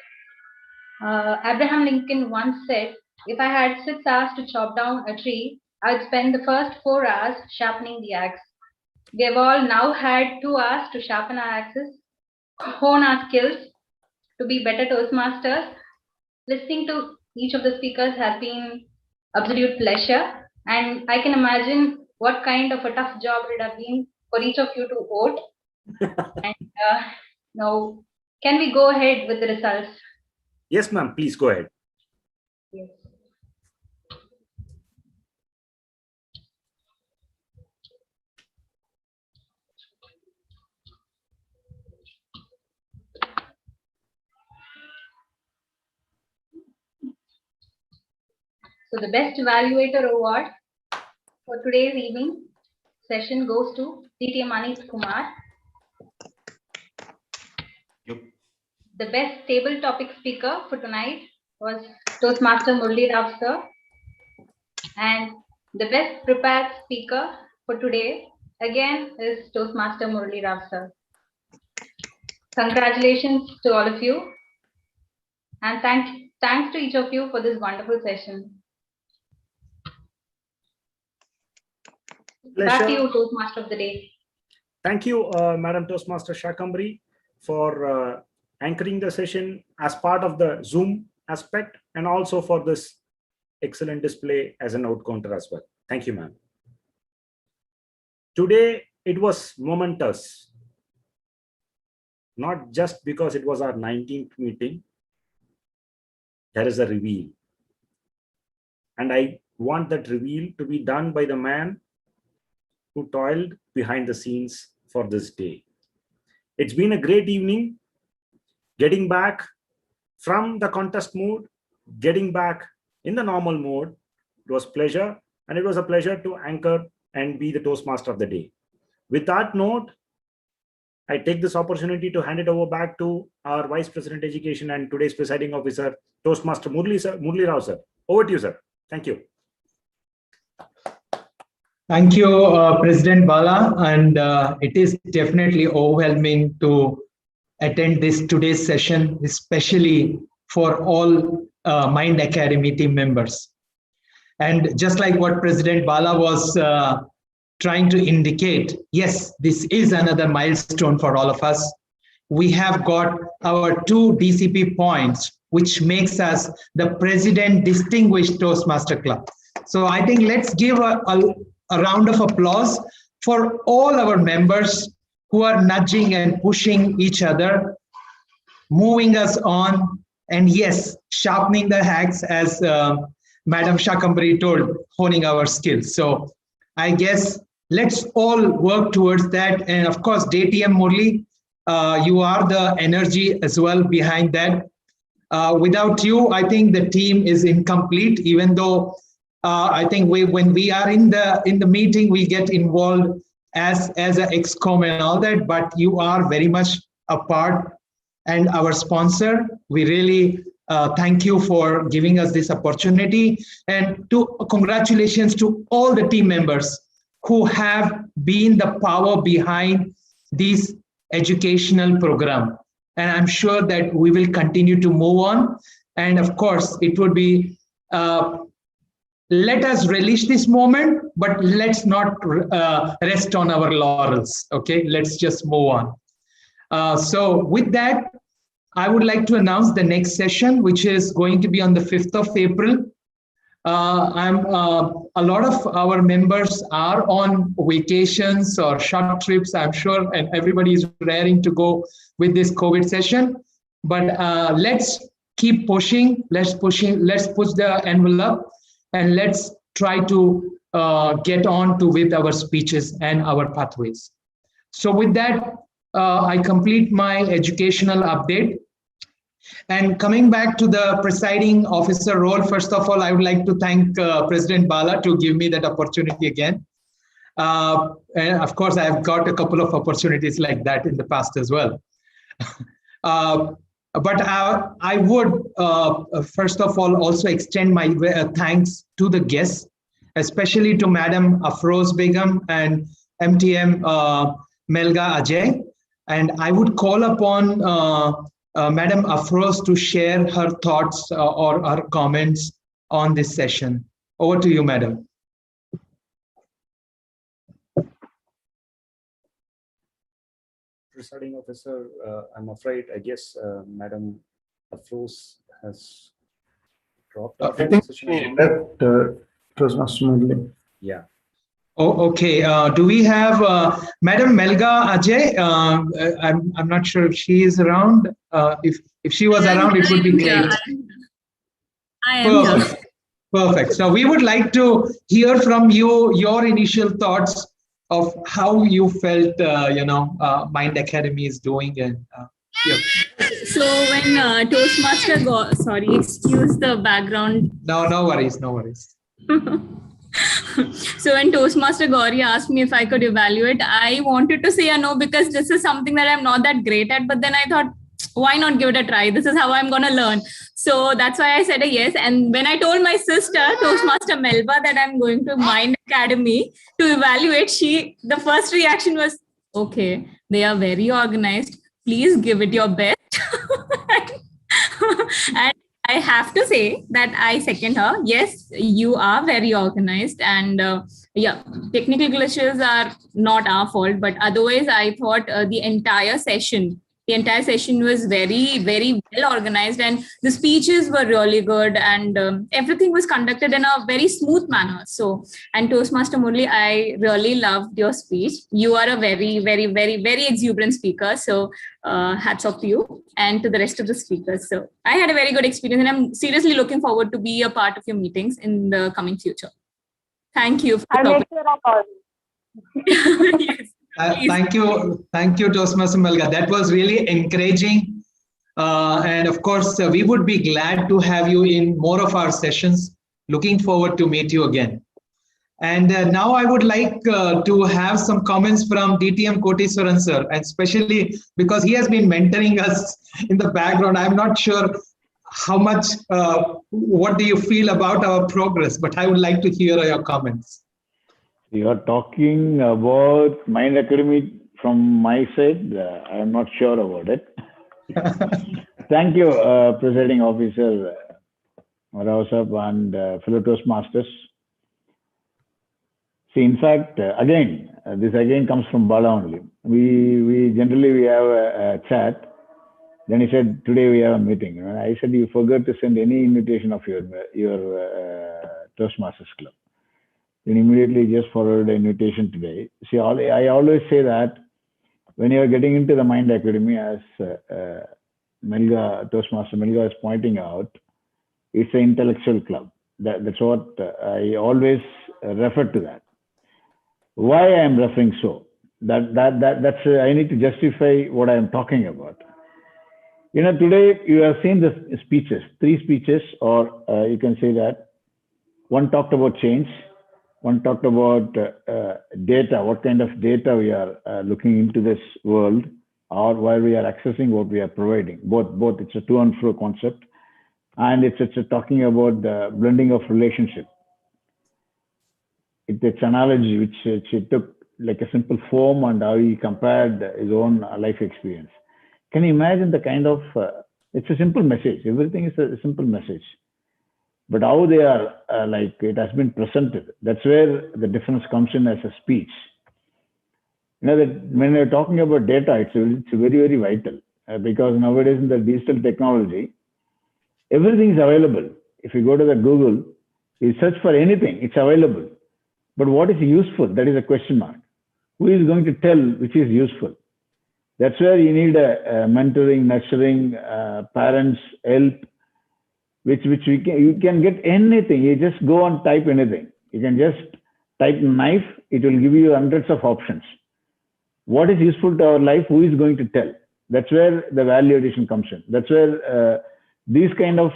[SPEAKER 5] Abraham Lincoln once said, if I had 6 hours to chop down a tree, I'd spend the first 4 hours sharpening the axe. We have all now had 2 hours to sharpen our axes, hone our skills to be better Toastmasters. Listening to each of the speakers has been absolute pleasure, and I can imagine what kind of a tough job it would have been for each of you to vote. And now, can we go ahead with the results?
[SPEAKER 4] Yes, ma'am. Please go ahead.
[SPEAKER 5] Yes. So the best evaluator award for today's evening session goes to DTM Manit Kumar. The best table topic speaker for tonight was Toastmaster Murli Rao sir. And the best prepared speaker for today again is Toastmaster Murli Rao sir. Congratulations to all of you. And thanks to each of you for this wonderful session.
[SPEAKER 4] Pleasure.
[SPEAKER 5] Back to you, Toastmaster of the day.
[SPEAKER 4] Thank you, Madam Toastmaster Shankambari, for anchoring the session as part of the Zoom aspect, and also for this excellent display as an out counter as well. Thank you, ma'am. Today, it was momentous, not just because it was our 19th meeting. There is a reveal. And I want that reveal to be done by the man who toiled behind the scenes for this day. It's been a great evening, getting back from the contest mode, getting back in the normal mode. It was pleasure, and it was a pleasure to anchor and be the Toastmaster of the day. With that note, I take this opportunity to hand it over back to our Vice President Education and today's presiding officer, Toastmaster Murli Rao sir. Over to you, sir. Thank you.
[SPEAKER 12] Thank you, President Bala, and it is definitely overwhelming to attend today's session, especially for all Mind Academy team members. And just like what President Bala was trying to indicate, yes, this is another milestone for all of us. We have got our 2 DCP points, which makes us the President Distinguished Toastmaster Club. So I think let's give a round of applause for all our members who are nudging and pushing each other, moving us on, and yes, sharpening the axe, as Madam Shakambari told, honing our skills. So I guess let's all work towards that. And of course, DTM Murli, you are the energy as well behind that. Without you, I think the team is incomplete, even though I think when we are in the meeting, we get involved as an ExCom and all that, but you are very much a part and our sponsor. We really thank you for giving us this opportunity, and congratulations to all the team members who have been the power behind this educational program. And I'm sure that we will continue to move on. And of course, it would be, let us relish this moment, but let's not rest on our laurels, okay? Let's just move on. So with that, I would like to announce the next session, which is going to be on the 5th of April. A lot of our members are on vacations or short trips, I'm sure, and everybody is raring to go with this COVID session. But let's keep pushing. Let's push the envelope, and let's try to get on to with our speeches and our pathways. So with that, I complete my educational update. And coming back to the presiding officer role, first of all, I would like to thank President Bala to give me that opportunity again. And of course, I've got a couple of opportunities like that in the past as well. But I would, first of all, also extend my thanks to the guests, especially to Madam Afroz Begum and MTM Melga Ajay. And I would call upon Madam Afroz to share her thoughts or her comments on this session. Over to you, Madam.
[SPEAKER 4] Presiding officer, I'm afraid, I guess Madam Afroz has dropped off.
[SPEAKER 6] I think she left Toastmaster Murli.
[SPEAKER 4] Yeah.
[SPEAKER 12] Oh, okay. Do we have Madam Melga Ajay? I'm not sure if she is around. If she was around, it would be great.
[SPEAKER 11] I am here.
[SPEAKER 12] Perfect. So we would like to hear from you your initial thoughts of how you felt, Mind Academy is doing. And yeah.
[SPEAKER 11] So when Toastmaster sorry, excuse the background.
[SPEAKER 12] No worries, no worries.
[SPEAKER 11] So when Toastmaster Gauri asked me if I could evaluate, I wanted to say a no, because this is something that I'm not that great at. But then I thought, why not give it a try? This is how I'm going to learn. So that's why I said a yes. And when I told my sister, Toastmaster Melba, that I'm going to Mind Academy to evaluate, the first reaction was, okay, they are very organized. Please give it your best. And I have to say that I second her. Yes, you are very organized, and yeah, technical glitches are not our fault, but otherwise I thought the entire session was very, very well organized, and the speeches were really good, and everything was conducted in a very smooth manner. So, and Toastmaster Murli, I really loved your speech. You are a very, very, very, very exuberant speaker. So hats off to you and to the rest of the speakers. So I had a very good experience, and I'm seriously looking forward to be a part of your meetings in the coming future. Thank you.
[SPEAKER 1] I'll make sure I call you.
[SPEAKER 11] Yes.
[SPEAKER 12] Thank you, Toastmaster Melga. That was really encouraging. And of course, we would be glad to have you in more of our sessions. Looking forward to meet you again. And now I would like to have some comments from DTM Koteswaran sir, and especially because he has been mentoring us in the background. I'm not sure how much, what do you feel about our progress, but I would like to hear your comments.
[SPEAKER 13] You are talking about Mind Academy from my side. I am not sure about it. Thank you, Presiding Officer Rao Sahab and fellow Toastmasters. See, in fact, this again comes from Bala only. We generally have a chat. Then he said, today we have a meeting. And I said, you forgot to send any invitation of your Toastmasters Club. Then immediately just forwarded the invitation today. See, I always say that when you are getting into the Mind Academy, as Toastmaster Melga is pointing out, it's an intellectual club. That's what I always refer to that. Why I am referring so? That's I need to justify what I am talking about. You know, today you have seen the speeches, 3 speeches, or you can say that one talked about change, one talked about data, what kind of data we are looking into this world, or where we are accessing what we are providing. Both it's a to and fro concept, and it's talking about the blending of relationship. It's analogy which he took like a simple form and how he compared his own life experience. Can you imagine the kind of, it's a simple message. Everything is a simple message. But how they are, like it has been presented, that's where the difference comes in as a speech. You know, that when you're talking about data, it's very, very vital because nowadays in the digital technology, everything is available. If you go to the Google, you search for anything, it's available. But what is useful? That is a question mark. Who is going to tell which is useful? That's where you need a mentoring, nurturing, parents, help, which you can get anything. You just go and type anything. You can just type knife. It will give you hundreds of options. What is useful to our life? Who is going to tell? That's where the value addition comes in. That's where these kind of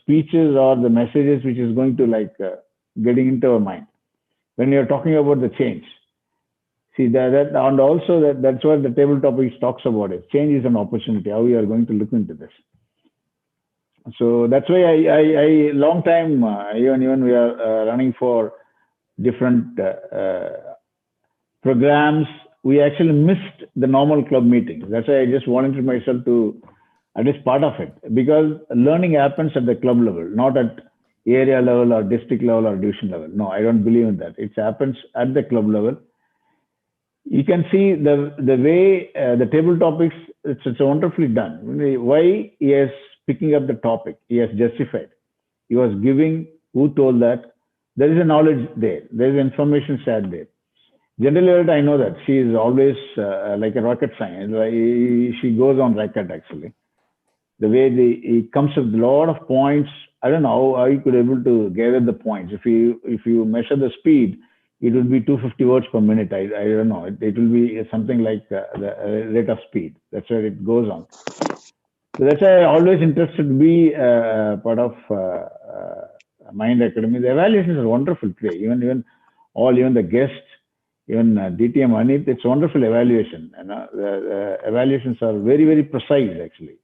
[SPEAKER 13] speeches or the messages which is going to like getting into our mind. When you're talking about the change. See that and also that's what the table topic talks about it. Change is an opportunity. How we are going to look into this. So that's why I long time even we are running for different programs. We actually missed the normal club meetings. That's why I just volunteered myself to at least part of it, because learning happens at the club level, not at area level or district level or division level. No, I don't believe in that. It happens at the club level. You can see the way the table topics, it's wonderfully done. Why he is picking up the topic, he has justified. He was giving who told that. There is a knowledge there. There is information shared there. Generally, I know that she is always like a rocket science. She goes on record actually. The way he comes with a lot of points. I don't know how you could able to gather the points. If you measure the speed, it will be 250 words per minute. I don't know. It will be something like the rate of speed. That's where it goes on. So that's why I always interested to be part of Mind Academy. The evaluations are wonderful today. Even the guests, even DTM Anit, it's wonderful evaluation. And the evaluations are very, very precise actually.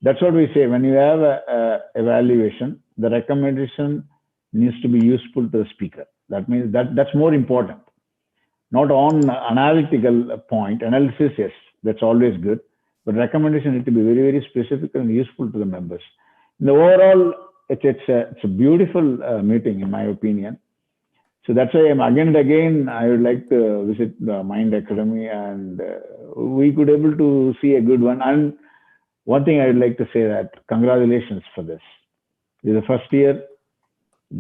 [SPEAKER 13] That's what we say. When you have a evaluation, the recommendation needs to be useful to the speaker. That means that's more important. Not on analytical point. Analysis, yes, that's always good. But recommendation need to be very, very specific and useful to the members. In the overall, it's a beautiful meeting, in my opinion. So that's why again and again, I would like to visit the Mind Academy, and we could able to see a good one. And one thing I would like to say that congratulations for this. This is the first year.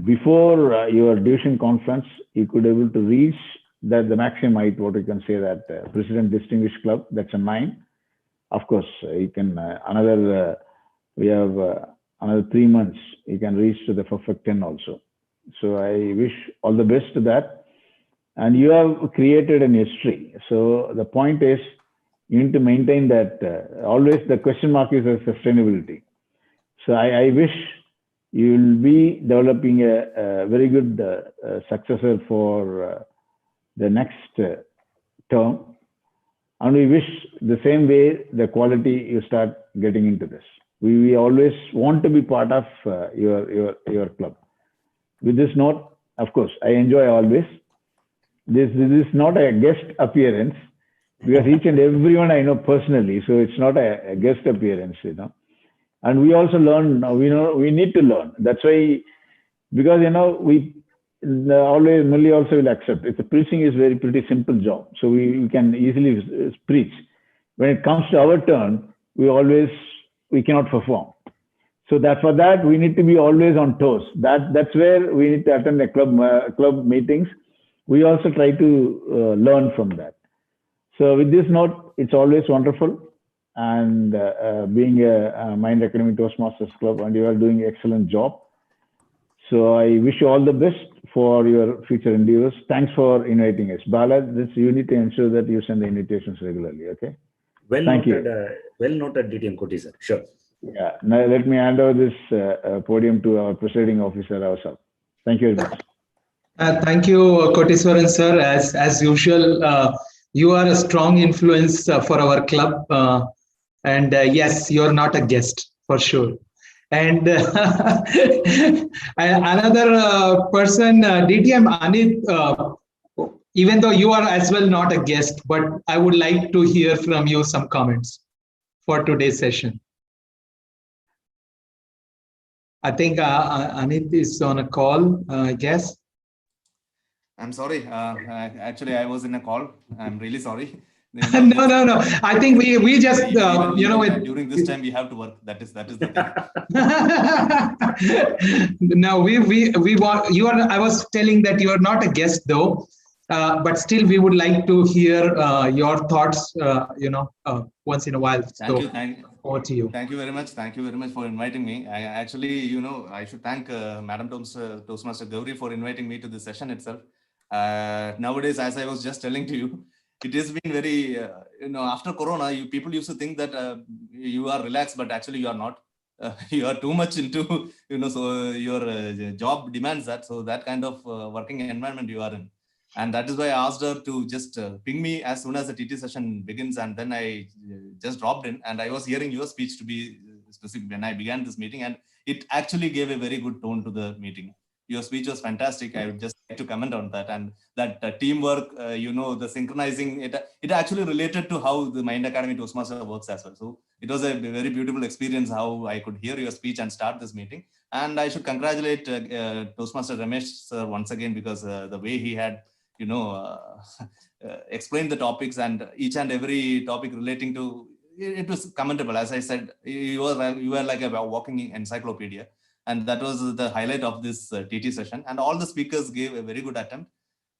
[SPEAKER 13] Before your division conference, you could able to reach the maximum height, what you can say that President Distinguished Club, that's a 9. Of course, you can we have another 3 months, you can reach to the perfect 10 also. So I wish all the best to that. And you have created an history. So the point is, you need to maintain that. Always the question mark is a sustainability. So I wish you will be developing a very good successor for the next term. And we wish the same way the quality you start getting into this. We always want to be part of your club. With this note, of course, I enjoy always. This is not a guest appearance. because each and everyone I know personally, so it's not a guest appearance, And we also learn. We need to learn. That's why, because we always Murli also will accept. It's preaching is pretty simple job, so we can easily preach. When it comes to our turn, we cannot perform. So for that we need to be always on toes. That's where we need to attend the club meetings. We also try to learn from that. So with this note, it's always wonderful, and being a Mind Academy Toastmasters Club, and you are doing an excellent job. So I wish you all the best for your future endeavors. Thanks for inviting us. Bala, you need to ensure that you send the invitations regularly, okay?
[SPEAKER 4] Thank you. Well noted, DTM Koti sir. Sure.
[SPEAKER 13] Yeah. Now let me hand over this podium to our presiding officer ourselves. Thank you very much.
[SPEAKER 12] Thank you, Koteswaran sir. As usual, you are a strong influence for our club. And yes, you're not a guest for sure. And another person, DTM Anit, even though you are as well not a guest, but I would like to hear from you some comments for today's session. I think Anit is on a call, I guess.
[SPEAKER 14] I'm sorry. Actually, I was in a call. I'm really sorry.
[SPEAKER 12] No. I think we just
[SPEAKER 14] during this time we have to work. That is the
[SPEAKER 12] thing. No, we want you are. I was telling that you are not a guest though, but still we would like to hear your thoughts. Once in a while.
[SPEAKER 14] Thank you.
[SPEAKER 12] Over to you.
[SPEAKER 14] Thank you very much. Thank you very much for inviting me. I should thank Madam Toastmaster Gauri for inviting me to this session itself. Nowadays, as I was just telling to you, it has been very, after Corona, people used to think that you are relaxed, but actually you are not. You are too much into, so your job demands that. So that kind of working environment you are in. And that is why I asked her to just ping me as soon as the TT session begins. And then I just dropped in, and I was hearing your speech, to be specific, when I began this meeting. And it actually gave a very good tone to the meeting. Your speech was fantastic. I would just like to comment on that. And that teamwork, the synchronizing, it actually related to how the Mind Academy Toastmaster works as well. So it was a very beautiful experience how I could hear your speech and start this meeting. And I should congratulate Toastmaster Ramesh sir once again, because the way he had, explained the topics, and each and every topic relating to it was commendable. As I said, you were like a walking encyclopedia. And that was the highlight of this TT session. And all the speakers gave a very good attempt.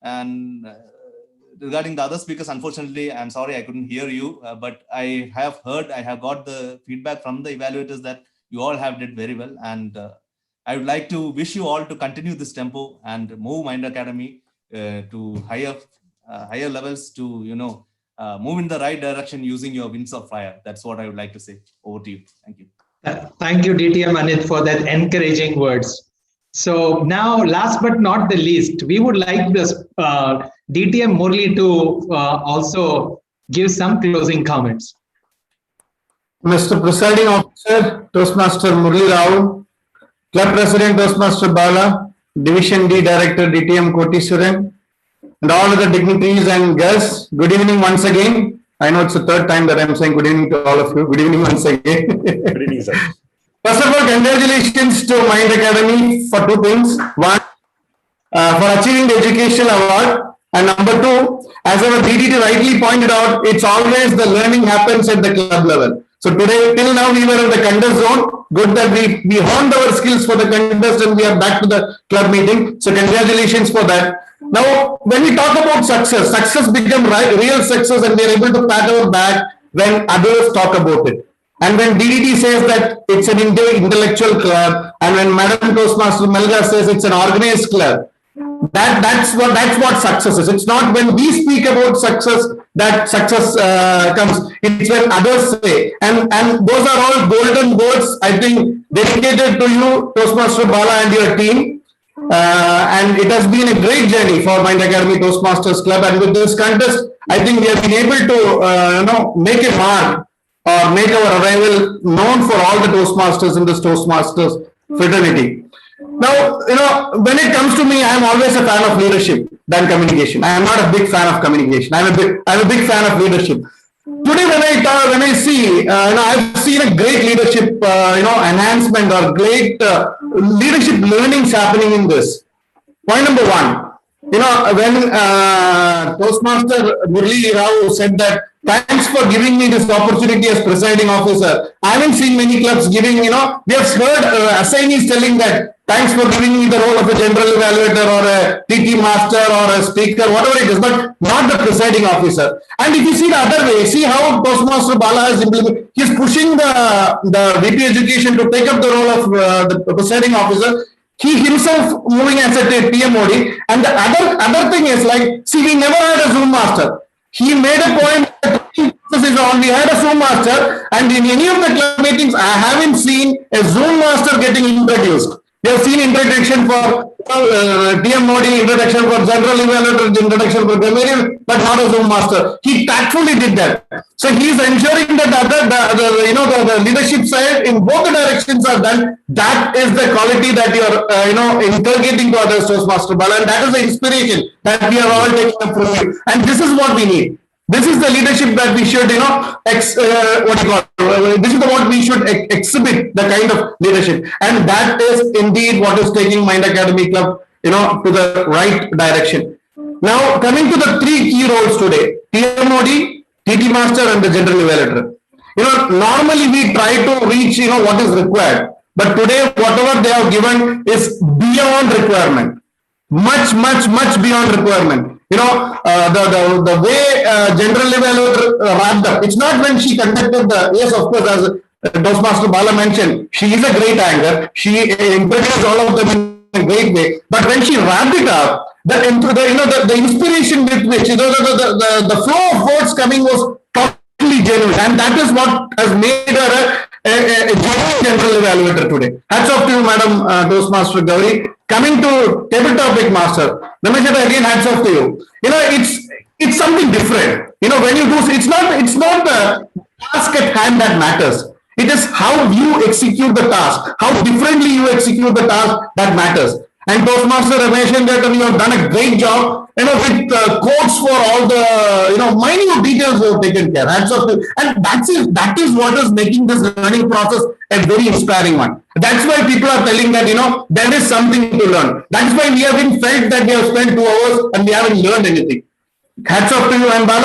[SPEAKER 14] And regarding the other speakers, unfortunately, I'm sorry I couldn't hear you. But I have got the feedback from the evaluators that you all have did very well. And I would like to wish you all to continue this tempo and move Mind Academy to higher levels, to move in the right direction using your wings of fire. That's what I would like to say. Over to you. Thank you.
[SPEAKER 12] Thank you, DTM Anit, for that encouraging words. So now, last but not the least, we would like this DTM Murli to also give some closing comments.
[SPEAKER 6] Mr. Presiding Officer, Toastmaster Murli Rao, Club President Toastmaster Bala, Division D Director DTM Koteswaran, and all other dignitaries and guests, good evening once again. I know it's the third time that I'm saying good evening to all of you. Good evening once again.
[SPEAKER 4] Good evening, sir.
[SPEAKER 6] First of all, congratulations to Mind Academy for two things. One, for achieving the educational award. And number two, as our DDT rightly pointed out, it's always the learning happens at the club level. So today, till now, we were in the contest zone. Good that we honed our skills for the contest and we are back to the club meeting. So congratulations for that. Now, when we talk about success becomes real success, and we are able to pat our back when others talk about it. And when DDT says that it's an intellectual club, and when Madam Toastmaster Melga says it's an organized club, that's what success is. It's not when we speak about success that success comes. It's when others say, and those are all golden words, I think, dedicated to you, Toastmaster Bala, and your team. And it has been a great journey for Mind Academy Toastmasters Club. And with this contest, I think we have been able to make a mark or make our arrival known for all the Toastmasters in this Toastmasters fraternity. Now, when it comes to me, I'm always a fan of leadership than communication. I am not a big fan of communication. I'm a big fan of leadership. Today, when I see, I've seen a great leadership, enhancement or great leadership learnings happening in this. Point number one, when Toastmaster Murli Rao said that, thanks for giving me this opportunity as presiding officer. I haven't seen many clubs giving, we have heard assignees telling that, thanks for giving me the role of a general evaluator or a TT master or a speaker, whatever it is, but not the presiding officer. And if you see the other way, see how Toastmaster Bala has implemented, he's pushing the VP Education to take up the role of the presiding officer. He himself moving as a TMOD. And the other thing is like, see, we never had a Zoom master. He made a point that we had a Zoom master, and in any of the club meetings, I haven't seen a Zoom master getting introduced. We have seen introduction for TMOD, introduction for general evaluator, introduction for grammarian, but not a Zoom master. He tactfully did that. So he is ensuring that the leadership side in both the directions are done. That is the quality that you are inculcating to others, Toastmaster Bala, and that is the inspiration that we are all taking up from you. And this is what we need. This is the leadership that we should, this is what we should exhibit, the kind of leadership. And that is indeed what is taking Mind Academy Club, to the right direction. Now, coming to the three key roles today, TMOD, TT Master, and the General Evaluator. Normally we try to reach, what is required. But today, whatever they have given is beyond requirement. Much beyond requirement. The way General Evaluator wrapped up, it's not when she conducted yes, of course, as Toastmaster Bala mentioned, she is a great anchor. She introduced all of them in a great way. But when she wrapped it up, the inspiration with which, the flow of words coming was totally genuine. And that is what has made her a genuine General Evaluator today. Hats off to you, Madam Toastmaster Gauri. Coming to Table Topic Master, Namashita, again, hats off to you. It's something different. When you do, it's not the task at hand that matters. It is how you execute the task, how differently you execute the task that matters. And Toastmaster Ramesh and you have done a great job, with codes for all the, minute details you have taken care. Hats off to you. And that is what is making this learning process a very inspiring one. That's why people are telling that, there is something to learn. That's why we have been felt that we have spent 2 hours and we haven't learned anything. Hats off to you, and Bala.